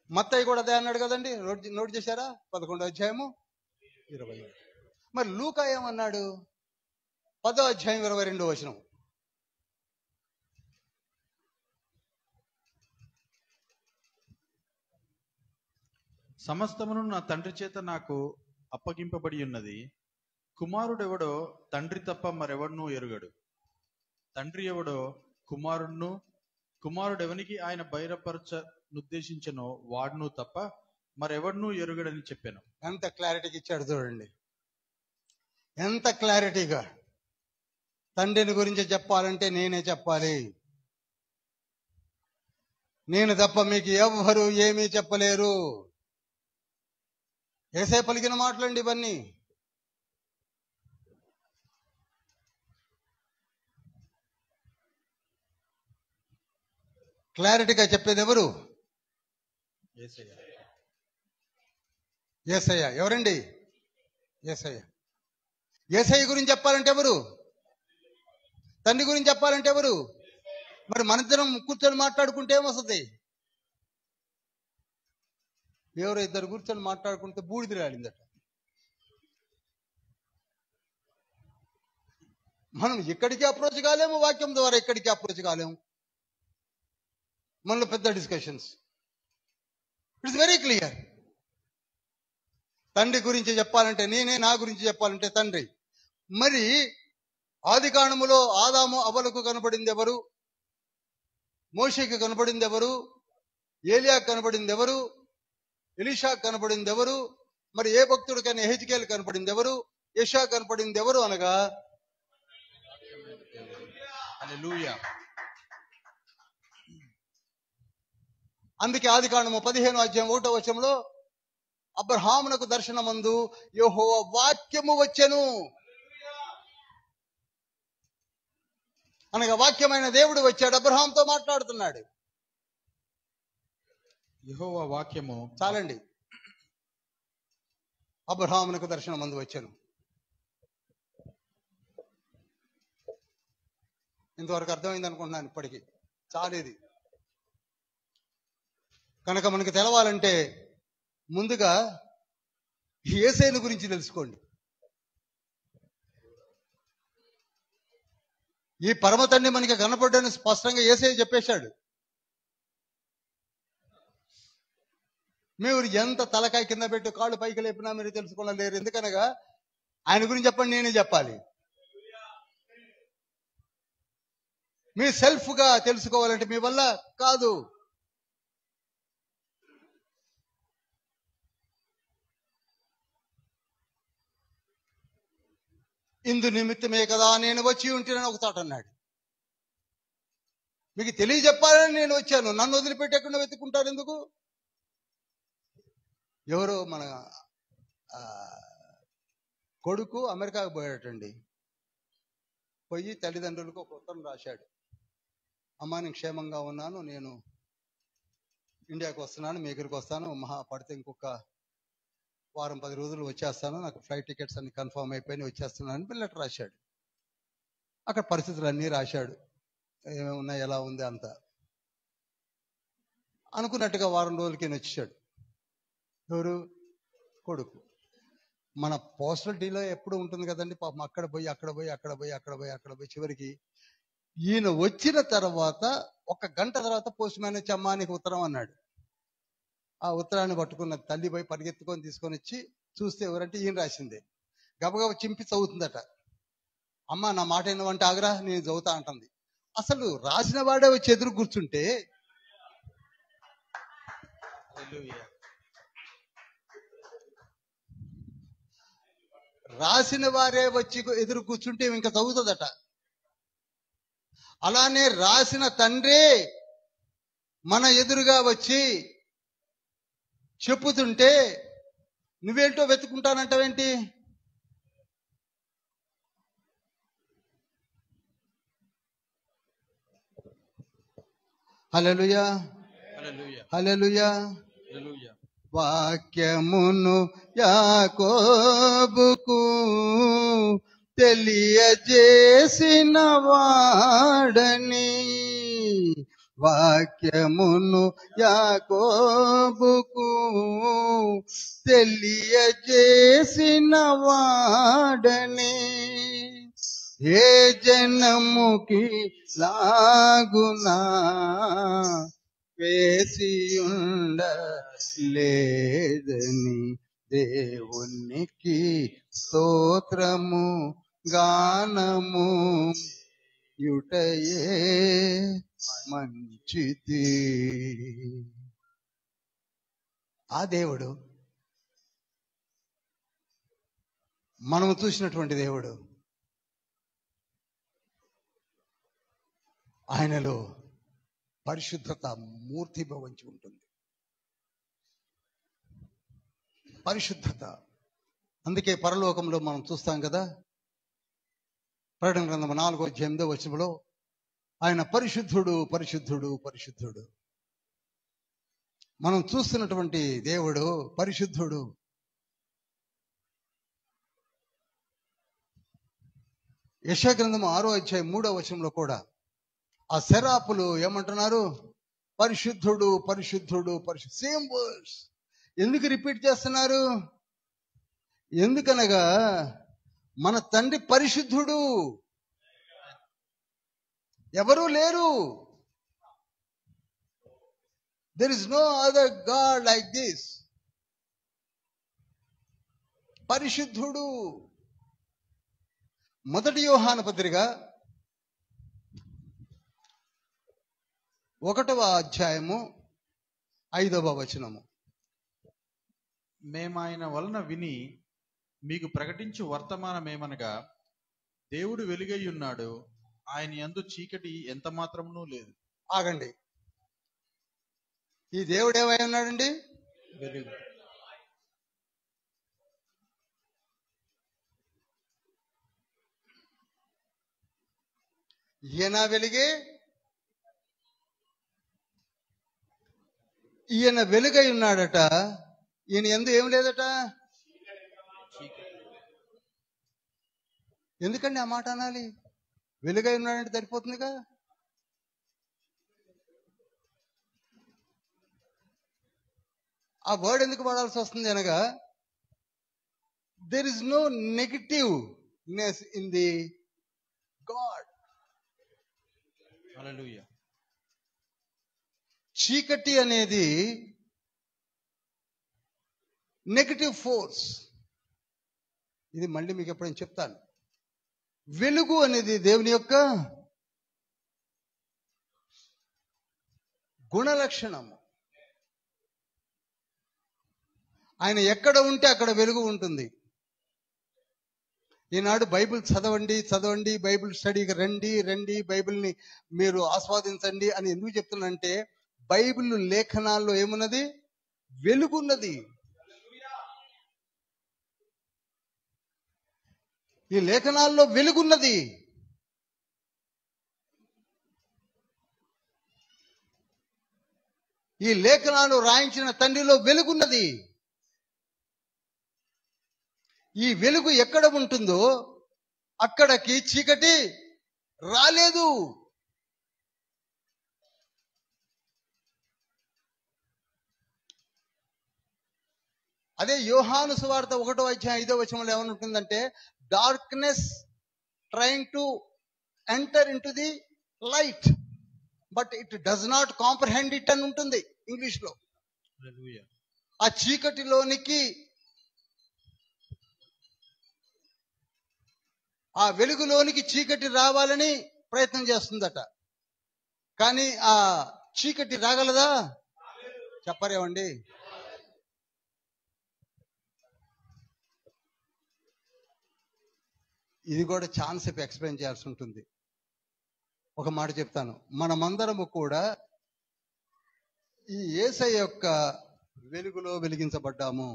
మత్తయి కూడా అదే అన్నాడు కదండి. నోట్ చేశారా? 11వ అధ్యాయము 20. మరి లూకా ఏమన్నాడు? 10వ అధ్యాయం 22వ వచనం. సమస్తమును నా తండ్రి చేత నాకు అప్పగింపబడి ఉన్నది. కుమారుడెవడో తండ్రి తప్ప మరెవడునూ ఎరుగడు. తండ్రి ఎవడో కుమారుడును, కుమారుడెవనికి ఆయన బయలుపరచనుద్దేశించనో వాడును తప్ప మరెవడునూ ఎరుగడని చెప్పాను. ఎంత క్లారిటీగా ఇచ్చాడు చూడండి. ఎంత క్లారిటీగా. తండ్రిని గురించి చెప్పాలంటే నేనే చెప్పాలి. నేను తప్ప మీకు ఎవ్వరు ఏమీ చెప్పలేరు. యేసయ్య పలికిన మాటలండి ఇవన్నీ. క్లారిటీగా చెప్పేది ఎవరు? యేసయ్య. యేసయ్య. ఎవరండి? యేసయ్య. యేసయ్య గురించి చెప్పాలంటే ఎవరు? తండ్రి గురించి చెప్పాలంటే ఎవరు? మరి మనిద్దరం కూర్చొని మాట్లాడుకుంటే ఏమొస్తుంది? ఎవరో ఇద్దరు కూర్చొని మాట్లాడుకుంటే బూడిద రాలిందట. మనం ఎక్కడికి అప్రోచ్ కాలేము, వాక్యం ద్వారా ఎక్కడికి అప్రోచ్ కాలేము. మనలో పెద్ద డిస్కషన్స్. It's very clear. తండ్రి గురించి చెప్పాలంటే నేనే, నా గురించి చెప్పాలంటే తండ్రి. మరి ఆది కాండములో ఆదాము అవ్వలకు కనబడింది ఎవరు? మోషేకి కనబడింది ఎవరు? ఏలియాకు కనబడింది ఎవరు? ఎలీషాకు కనబడింది ఎవరు? మరి ఏ భక్తుడికైనా ఎహెజ్కేలు కనబడింది ఎవరు? యెషయా కనబడింది ఎవరు అనగా హల్లెలూయా. అందుకే ఆది కాండము 15:1 అబ్రహామునకు దర్శనమందు యెహోవా వాక్యము వచ్చెను. అనగా వాక్యమైన దేవుడు వచ్చాడు, అబ్రహాంతో మాట్లాడుతున్నాడు. యెహోవా వాక్యము. చాలండి. అబ్రహామునకు దర్శనమందు వచ్చెను. ఇంతవరకు అర్థమైంది అనుకుంటున్నాను. ఇప్పటికీ చాలేది. కనుక మనకు తెలవాలంటే ముందుగా యేసయ్యను గురించి తెలుసుకోండి. ఈ పరమ తండ్రి మనకి కనపడ్డని స్పష్టంగా యేసయ్య చెప్పేశాడు. మీరు ఎంత తలకాయ కింద పెట్టి కాళ్ళు పైకి లేపినా మీరు తెలుసుకోలేరు. ఎందుకనగా ఆయన గురించి చెప్పండి, నేనే చెప్పాలి. మీ సెల్ఫ్ గా తెలుసుకోవాలంటే మీ వల్ల కాదు. ఇందు నిమిత్తమే కదా నేను వచ్చి ఉంటేనని ఒక తాట అన్నాడు. మీకు తెలియజెప్పాలని నేను వచ్చాను. నన్ను వదిలిపెట్టకుండా వెతుక్కుంటారు ఎందుకు? ఎవరో మన కొడుకు అమెరికాకు పోయాడటండి. పోయి తల్లిదండ్రులకు ఒక ఉత్తరం రాశాడు. అమ్మా, నేను క్షేమంగా ఉన్నాను, నేను ఇండియాకు వస్తున్నాను, మీ దగ్గరికి వస్తాను, మహా పడితే ఇంకొక వారం 10 రోజులు వచ్చేస్తాను, నాకు ఫ్లైట్ టికెట్స్ అన్ని కన్ఫర్మ్ అయిపోయి వచ్చేస్తున్నాను అని లెటర్ రాశాడు. అక్కడ పరిస్థితులు అన్నీ రాశాడు, ఏమేమి ఉన్నాయి, ఎలా ఉంది అంతా. అనుకున్నట్టుగా వారం రోజులకి వచ్చాడు. ఎవరు? కొడుకు. మన పోస్టల్ డీలో ఎప్పుడు ఉంటుంది కదండి పాపం. అక్కడ పోయి చివరికి ఈయన వచ్చిన తర్వాత 1 గంట తర్వాత పోస్ట్ మ్యాన్ వచ్చి అమ్మా నీకు ఉత్తరం అన్నాడు. ఆ ఉత్తరాన్ని పట్టుకున్న తల్లి పోయి పరిగెత్తుకొని తీసుకొని వచ్చి చూస్తే ఎవరంటే ఈయన రాసిందే. గబగబ చింపి చదువుతుందట. అమ్మ నా మాట ఏమంటే ఆగ్రా, నేను చదువుతా అంటుంది. అసలు రాసిన వాడే వచ్చి ఎదురు కూర్చుంటే, రాసిన వారే వచ్చి ఎదురు కూర్చుంటే ఇంకా చదువుతుందట. అలానే రాసిన తండ్రి మన ఎదురుగా వచ్చి చెప్పుతుంటే నువ్వేంటో వెతుకుంటానంటావేంటి? హల్లెలూయా, హల్లెలూయా. వాక్యమును యాకోబుకు తెలియజేసిన వాడని, వాక్యమును యాకోబుకు తెలియజేసిన వాడని, ఏ జనముకి లాగునా వేసియుండలేదని దేవునికి స్తోత్రము గానము యుటయే మంచిది. ఆ దేవుడు మనము చూసినటువంటి దేవుడు. ఆయనలో పరిశుద్ధత మూర్తిభవించి ఉంటుంది. పరిశుద్ధత. అందుకే పరలోకంలో మనం చూస్తాం కదా, ప్రకటన గ్రంథం 4:8 ఆయన పరిశుద్ధుడు పరిశుద్ధుడు పరిశుద్ధుడు. మనం చూస్తున్నటువంటి దేవుడు పరిశుద్ధుడు. యెషయా గ్రంథం 6:3 కూడా ఆ సెరాపులు ఏమంటున్నారు? పరిశుద్ధుడు పరిశుద్ధుడు పరిశుద్ధ. Same words. ఎందుకు రిపీట్ చేస్తున్నారు? ఎందుకనగా మన తండ్రి పరిశుద్ధుడు, ఎవరూ లేరు. There is no other God like this. పరిశుద్ధుడు. మొదటి యోహాను పత్రిక 1:5 మేమాయన వలన విని మీకు ప్రకటించు వర్తమానమేమనగా, దేవుడు వెలుగై ఉన్నాడు, ఆయన యందు చీకటి ఎంత మాత్రమునూ లేదు. ఆగండి. ఈ దేవుడు ఏమై ఉన్నాడండి? వెలుగు. ఈయన వెలుగే. ఈయన వెలుగై ఉన్నాడట. ఈయన యందు ఏం లేదట. ఎందుకండి ఆ మాట అనాలి? వెలుగై ఉన్నాడంటే సరిపోతుందిగా. ఆ వర్డ్ ఎందుకు వాడాల్సి వస్తుంది అనగా, there is no negativeness in the God. హల్లెలూయా. చీకటి అనేది నెగటివ్ ఫోర్స్. ఇది మళ్ళీ మీకు ఎప్పుడైనా చెప్తాను. వెలుగు అనేది దేవుని యొక్క గుణలక్షణము. ఆయన ఎక్కడ ఉంటే అక్కడ వెలుగు ఉంటుంది. ఈనాడు బైబిల్ చదవండి చదవండి, బైబిల్ స్టడీకి రండి రండి, బైబిల్ని మీరు ఆస్వాదించండి అని ఎందుకు చెప్తున్నానంటే, బైబిల్ లేఖనాల్లో ఏమున్నది? వెలుగున్నది. ఈ లేఖనాల్లో వెలుగున్నది. ఈ లేఖనాలు రాయించిన తండ్రిలో వెలుగున్నది. ఈ వెలుగు ఎక్కడ ఉంటుందో అక్కడికి చీకటి రాలేదు. అదే యోహాను సువార్త 1:5 ఏమనుంటుందంటే, darkness trying to enter into the light but it does not comprehend it అని ఉంటుంది ఇంగ్లీష్ లో. ఆ చీకటిలోనికి ఆ వెలుగులోనికి చీకటి రావాలని ప్రయత్నం చేస్తుందట. కానీ ఆ చీకటి రాగలదా? చెప్పరేమండి. ఇది కూడా ఛాన్స్ ఎక్స్ప్లెయిన్ చేయాల్సి ఉంటుంది. ఒక మాట చెప్తాను. మనమందరము కూడా ఈ యేసయ్య యొక్క వెలుగులో వెలిగించబడ్డాము.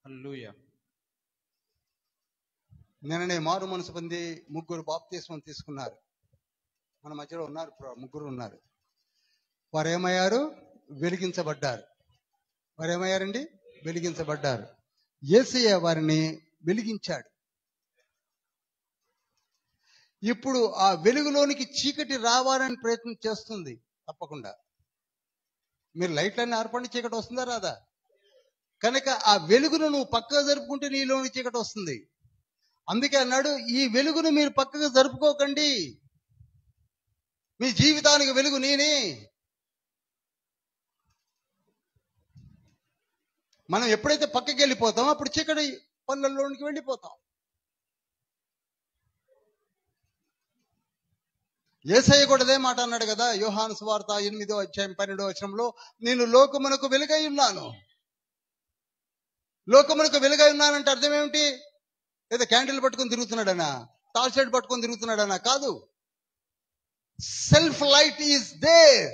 హల్లెలూయా. నిన్ననే మారు మనసు పొంది 3 బాప్తిస్మం తీసుకున్నారు. మన మధ్యలో ఉన్నారు, 3 ఉన్నారు. వారు ఏమయ్యారు? వెలిగించబడ్డారు. వారు ఏమయ్యారండి? వెలిగించబడ్డారు. యేసయ్య వారిని వెలిగించాడు. ఇప్పుడు ఆ వెలుగులోనికి చీకటి రావాలని ప్రయత్నం చేస్తుంది. తప్పకుండా మీరు లైట్లన్నీ ఆర్పండి, చీకటి వస్తుందా రాదా? కనుక ఆ వెలుగును నువ్వు పక్కగా జరుపుకుంటే నీలోని చీకటి వస్తుంది. అందుకే అన్నాడు, ఈ వెలుగును మీరు పక్కగా జరుపుకోకండి, మీ జీవితానికి వెలుగు నేనే. మనం ఎప్పుడైతే పక్కకి వెళ్ళిపోతామో అప్పుడు చీకటి పనులలోనికి వెళ్ళిపోతాం. యేసయ్య కూడా అదే మాట అన్నాడు కదా, యోహాను సువార్త 8:12 నేను లోకమునకు వెలుగై ఉన్నాను. లోకమునకు వెలుగై ఉన్నానంటే అర్థం ఏమిటి? లేదా క్యాండిల్ పట్టుకొని తిరుగుతున్నాడనా, టార్చ్ లైట్ పట్టుకొని తిరుగుతున్నాడనా? కాదు. Self light is there.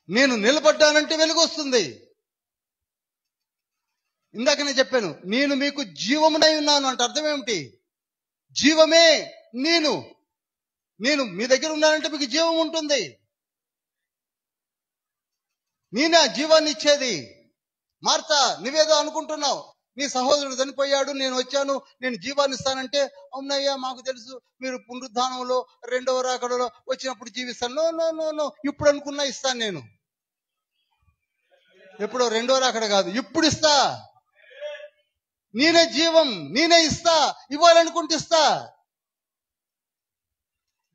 నేను నిలబడ్డానంటే వెలుగు వస్తుంది. ఇందాక నేను చెప్పాను, నేను మీకు జీవమునై ఉన్నాను అంటే అర్థం ఏమిటి? జీవమే నేను. నేను మీ దగ్గర ఉన్నానంటే మీకు జీవం ఉంటుంది. నేనే ఆ జీవాన్ని ఇచ్చేది. మార్తా, నువ్వేదో అనుకుంటున్నావు, నీ సహోదరుడు చనిపోయాడు, నేను వచ్చాను, నేను జీవాన్ని ఇస్తానంటే, అవునయ్యా మాకు తెలుసు, మీరు పునరుద్ధానంలో రెండవ రాకడలో వచ్చినప్పుడు జీవిస్తాను. నో నో నో నో, ఇప్పుడు అనుకున్నా ఇస్తాను నేను. ఎప్పుడో రెండో రాకడ కాదు, ఇప్పుడు ఇస్తా. నేనే జీవం, నేనే ఇస్తా. ఇవ్వాలనుకుంటే ఇస్తా.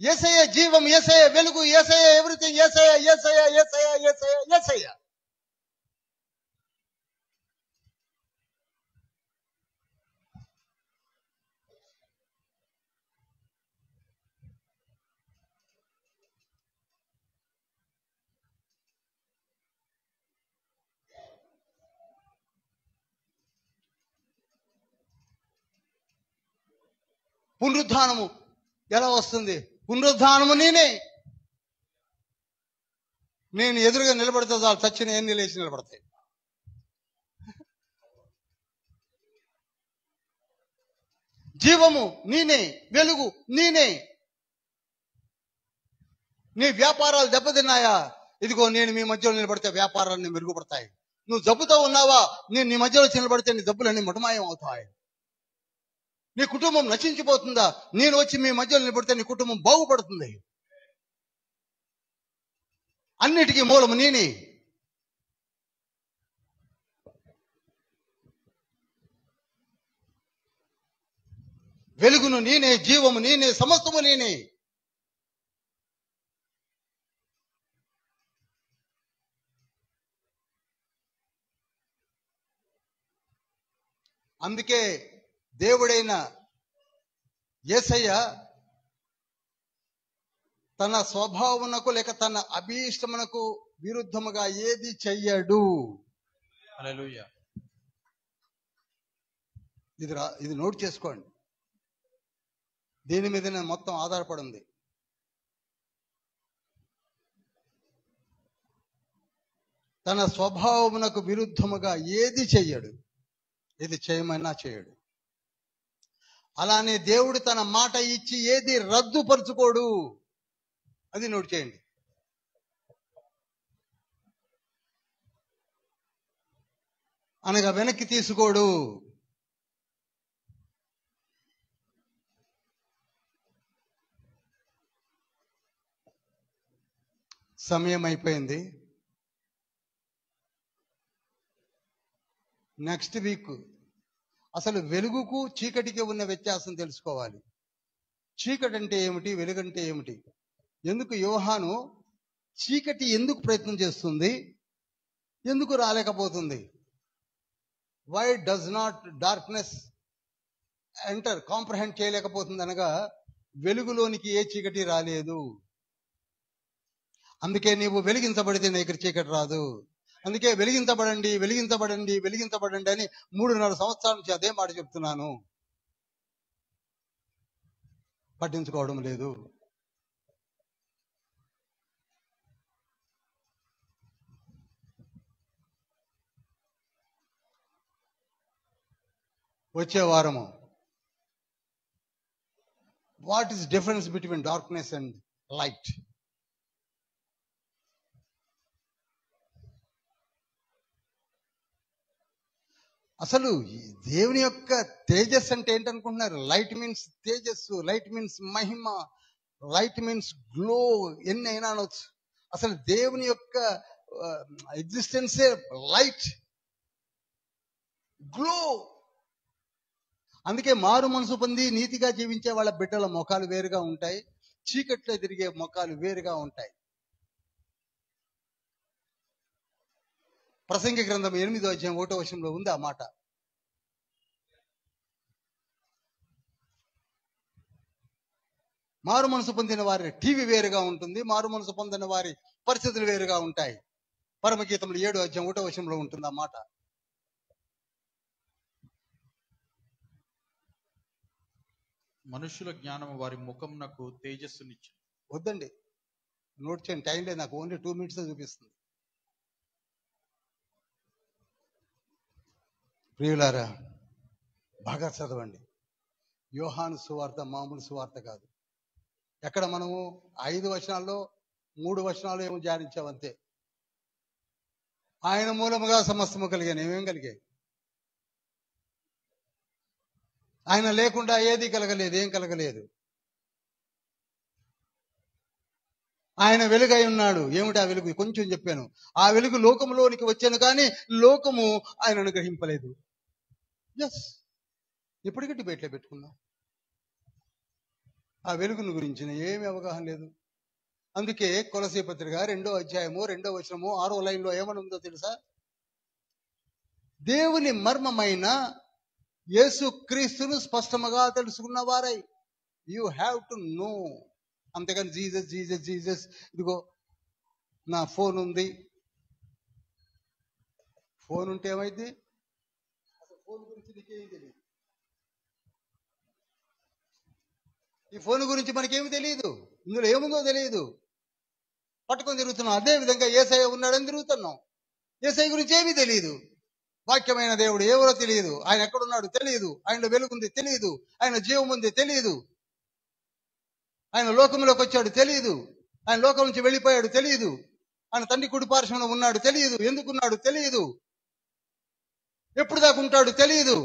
యేసయ్య జీవం, యేసయ్య వెలుగు, యేసయ్య ఎవ్రీథింగ్, యేసయ్య యేసయ్య యేసయ్య యేసయ్య యేసయ్య. పునరుద్ధానము ఎలా వస్తుంది? పునరుద్ధానము నేనే. నేను ఎదురుగా నిలబడితే చాలు, చచ్చిన ఎన్ని లేచి నిలబడతాయి. జీవము నేనే, వెలుగు నేనే. నీ వ్యాపారాలు దెబ్బతిన్నాయా? ఇదిగో నేను మీ మధ్యలో నిలబడితే వ్యాపారాన్ని మెరుగుపడతాయి. నువ్వు జబ్బుతో ఉన్నావా? నేను నీ మధ్యలో నిలబడితే నీ జబ్బులన్నీ ముఠమాయం అవుతాయి. నీ కుటుంబం నశించిపోతుందా? నేను వచ్చి మీ మధ్యలో నిలబడితే నీ కుటుంబం బాగుపడుతుంది. అన్నిటికీ మూలము నేనే. వెలుగును నేనే, జీవము నేనే, సమస్తము నేనే. అందుకే దేవుడైన యేసయ్య తన స్వభావమునకు లేక తన అభీష్టమునకు విరుద్ధముగా ఏది చెయ్యడు. హల్లెలూయా. ఇది నోట్ చేసుకోండి. దీని మీదనే మొత్తం ఆధారపడి ఉంది. తన స్వభావమునకు విరుద్ధముగా ఏది చెయ్యడు. ఇది చేయమన్నా చేయడు. అలానే దేవుడు తన మాట ఇచ్చి ఏది రద్దుపరుచుకోడు. అది నోట్ చేయండి. అనగా వెనక్కి తీసుకోడు. సమయం అయిపోయింది. నెక్స్ట్ వీక్ అసలు వెలుగుకు చీకటికి ఉన్న వ్యత్యాసం తెలుసుకోవాలి. చీకటి అంటే ఏమిటి, వెలుగంటే ఏమిటి? ఎందుకు యోహాను చీకటి ఎందుకు ప్రయత్నం చేస్తుంది, ఎందుకు రాలేకపోతుంది? Why does not darkness enter, comprehend చేయలేకపోతుంది అనగా వెలుగులోనికి ఏ చీకటి రాలేదు. అందుకే నీవు వెలిగించబడితే నీ దగ్గర చీకటి రాదు. అందుకే వెలిగించబడండి వెలిగించబడండి వెలిగించబడండి అని 3.5 సంవత్సరాల నుంచి అదే మాట చెప్తున్నాను. పట్టించుకోవడం లేదు. వచ్చే వారము what is difference between darkness and light. అసలు దేవుని యొక్క తేజస్సు అంటే ఏంటనుకుంటున్నారు? లైట్ మీన్స్ తేజస్సు, లైట్ మీన్స్ మహిమ, లైట్ మీన్స్ గ్లో, ఎన్ని అయినా అనొచ్చు. అసలు దేవుని యొక్క ఎగ్జిస్టెన్సే లైట్, గ్లో. అందుకే మారు మనసు పొంది నీతిగా జీవించే వాళ్ళ బిడ్డల ముఖాలు వేరుగా ఉంటాయి, చీకట్లో తిరిగే ముఖాలు వేరుగా ఉంటాయి. ప్రసంగి గ్రంథం 8వ అధ్యాయం 1వ వచనంలో ఉంది ఆ మాట. మారు మనసు పొందిన వారి టీవీ వేరుగా ఉంటుంది, మారు మనసు పొందిన వారి పరిస్థితులు వేరుగా ఉంటాయి. పరమగీతంలో 7వ అధ్యాయం 1వ వచనంలో ఉంటుంది ఆ మాట. మనుషుల జ్ఞానము వారి ముఖమునకు తేజస్సునిచ్చు. వద్దండి, నోట్ చేయండి, టైం లేదు నాకు, ఓన్లీ 2 minutes చూపిస్తుంది. ప్రియులారా, బాగా చదవండి. యోహాను సువార్త మామూలు సువార్త కాదు. ఎక్కడ మనము 5 వచనాల్లో 3 వచనాలు ఏమో ధ్యానించామంతే. ఆయన మూలముగా సమస్తము కలిగాను. ఏమేం కలిగాయి? ఆయన లేకుండా ఏది కలగలేదు, ఏం కలగలేదు. ఆయన వెలుగై ఉన్నాడు. ఏమిటి ఆ వెలుగు? కొంచెం చెప్పాను. ఆ వెలుగు లోకంలోనికి వచ్చాను, కానీ లోకము ఆయనను గ్రహింపలేదు. ఎస్, ఇప్పటికీ డిబేట్లో పెట్టుకున్నాం. ఆ వెలుగును గురించి ఏమి అవగాహన లేదు. అందుకే కొలసీ పత్రిక 2వ అధ్యాయము 2వ వచనము 6వ లైన్లో ఏమని ఉందో తెలుసా? దేవుని మర్మమైన యేసు క్రీస్తును స్పష్టముగా తెలుసుకున్న వారై. You have to know. అంతేగాని జీసస్ జీసస్ జీసస్, ఇదిగో నా ఫోన్ ఉంది, ఫోన్ ఉంటే ఏమైంది? అసలు ఫోన్ గురించి నీకేం తెలియదు. ఈ ఫోన్ గురించి మనకేమి తెలియదు, ఇందులో ఏముందో తెలియదు, పట్టుకొని తిరుగుతున్నాం. అదే విధంగా యేసయ్య ఉన్నాడని తిరుగుతున్నాం. యేసయ్య గురించి ఏమీ తెలియదు. వాక్యమైన దేవుడు ఎవరో తెలియదు, ఆయన ఎక్కడున్నాడు తెలియదు, ఆయనలో వెలుగుంది తెలియదు, ఆయన జీవం ఉంది తెలియదు, ఆయన లోకంలోకి వచ్చాడు తెలియదు, ఆయన లోకం నుంచి వెళ్ళిపోయాడు తెలియదు, ఆయన తండ్రి కుడి పార్శ్వంలో ఉన్నాడు తెలియదు, ఎందుకున్నాడు తెలియదు, ఎప్పుడు దాకా ఉంటాడు తెలియదు.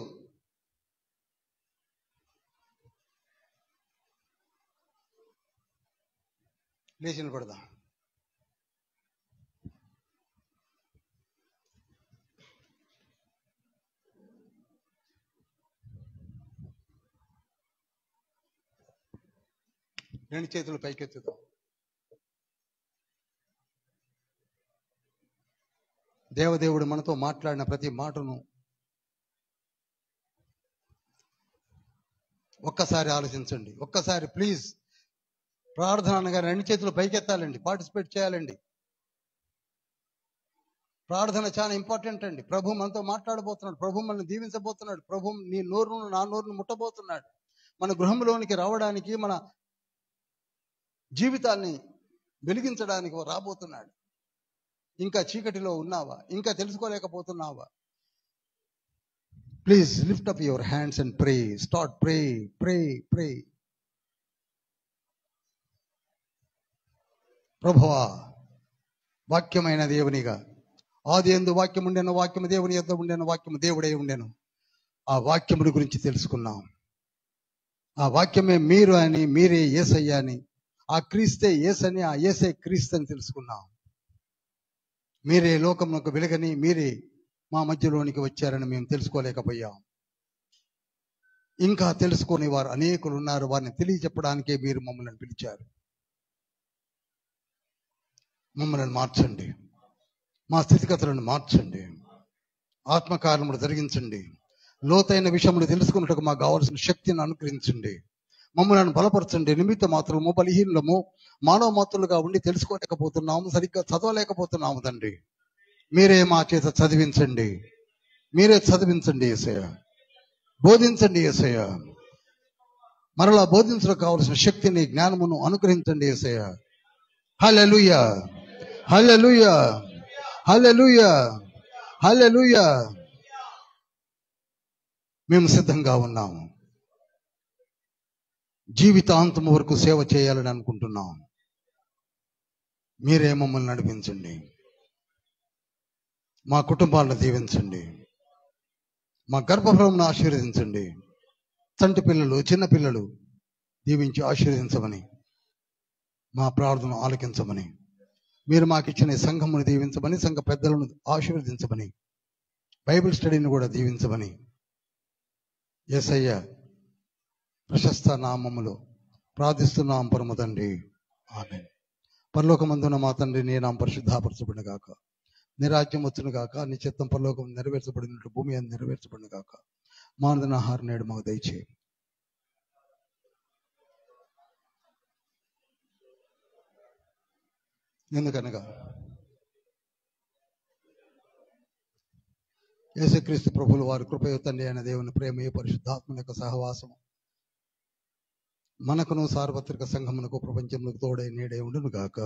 లేచి నిలబడదాం. రెండు చేతులు పైకెత్తుదాం. దేవదేవుడు మనతో మాట్లాడిన ప్రతి మాటను ఒక్కసారి ఆలోచించండి. ఒక్కసారి ప్లీజ్. ప్రార్థన అనగా 2 చేతులు పైకెత్తాలండి, పార్టిసిపేట్ చేయాలండి. ప్రార్థన చాలా ఇంపార్టెంట్ అండి. ప్రభు మనతో మాట్లాడబోతున్నాడు, ప్రభు మనల్ని దీవించబోతున్నాడు, ప్రభు నీ నోరును నా నోరును ముట్టబోతున్నాడు. మన గృహంలోనికి రావడానికి, మన జీవితాన్ని వెలిగించడానికి రాబోతున్నాడు. ఇంకా చీకటిలో ఉన్నావా? ఇంకా తెలుసుకోలేకపోతున్నావా? Please lift up your hands and pray. Start pray pray pray. ప్రభువా, వాక్యమైన దేవునిగా, ఆది యందు వాక్యం ఉండెను, వాక్యము దేవుని యొద్ద ఉండెను, వాక్యము దేవుడై ఉండెను. ఆ వాక్యముడి గురించి తెలుసుకున్నాం. ఆ వాక్యమే మీరు అని, మీరే యేసయ్య అని, ఆ క్రీస్తే యేసని, ఆ యేసే క్రీస్తు అని తెలుసుకున్నాం. మీరే లోకమునకు వెలుగని, మీరే మా మధ్యలోనికి వచ్చారని మేము తెలుసుకోలేకపోయాం. ఇంకా తెలుసుకొని వారు అనేకులు ఉన్నారు. వారిని తెలియచెప్పడానికే మీరు మమ్మల్ని పిలిచారు. మమ్మల్ని మార్చండి, మా స్థితిగతులను మార్చండి, ఆత్మకార్యములు జరిగించండి, లోతైన విషయములు తెలుసుకున్నట్టుకు మాకు కావలసిన శక్తిని అనుగ్రహించండి, మమ్మల్ని బలపరచండి. నిమిత్త మాత్రము బలహీనము మానవ మాత్రులుగా ఉండి తెలుసుకోలేకపోతున్నాము, సరిగ్గా చదవలేకపోతున్నాము తండ్రి. మీరే మా చేత చదివించండి, మీరే చదివించండి యేసయ్య, బోధించండి యేసయ్య, మరలా బోధించడానికి కావలసిన శక్తిని, జ్ఞానమును అనుగ్రహించండి యేసయ్య. హల్లెలూయా, హల్లెలూయా, హల్లెలూయా, హల్లెలూయా. మేము సిద్ధంగా ఉన్నాము. జీవితాంతం వరకు సేవ చేయాలని అనుకుంటున్నాం. మీరే మమ్మల్ని నడిపించండి, మా కుటుంబాలను దీవించండి, మా గర్భఫలమును ఆశీర్వదించండి. చంటి పిల్లలు, చిన్న పిల్లలు దీవించి ఆశీర్వదించమని, మా ప్రార్థన ఆలకించమని, మీరు మాకు ఇచ్చిన సంఘమును దీవించమని, సంఘ పెద్దలను ఆశీర్వదించమని, బైబిల్ స్టడీని కూడా దీవించమని యేసయ్య ప్రశస్త నామములో ప్రార్థిస్తున్నాం పరమ తండ్రి, ఆమేన్. పరలోకమందున మా తండ్రి, నీ నామం పరిశుద్ధపరచబడును గాక, నీ రాజ్యం వచ్చును గాక, నీ చిత్తం పరలోకం నెరవేర్చబడినట్లు భూమి అందు నెరవేర్చబడును గాక. మా అనుదిన ఆహారం నేడు మాకు దయచేయి. ఎందుకనగా యేసుక్రీస్తు ప్రభువుల వారి కృపయు తండ్రి అయిన దేవుని ప్రేమయు పరిశుద్ధాత్మ యొక్క సహవాసము మనకును సార్వత్రిక సంఘమునకు ప్రపంచమునకు తోడే నేడే ఉండును గాక.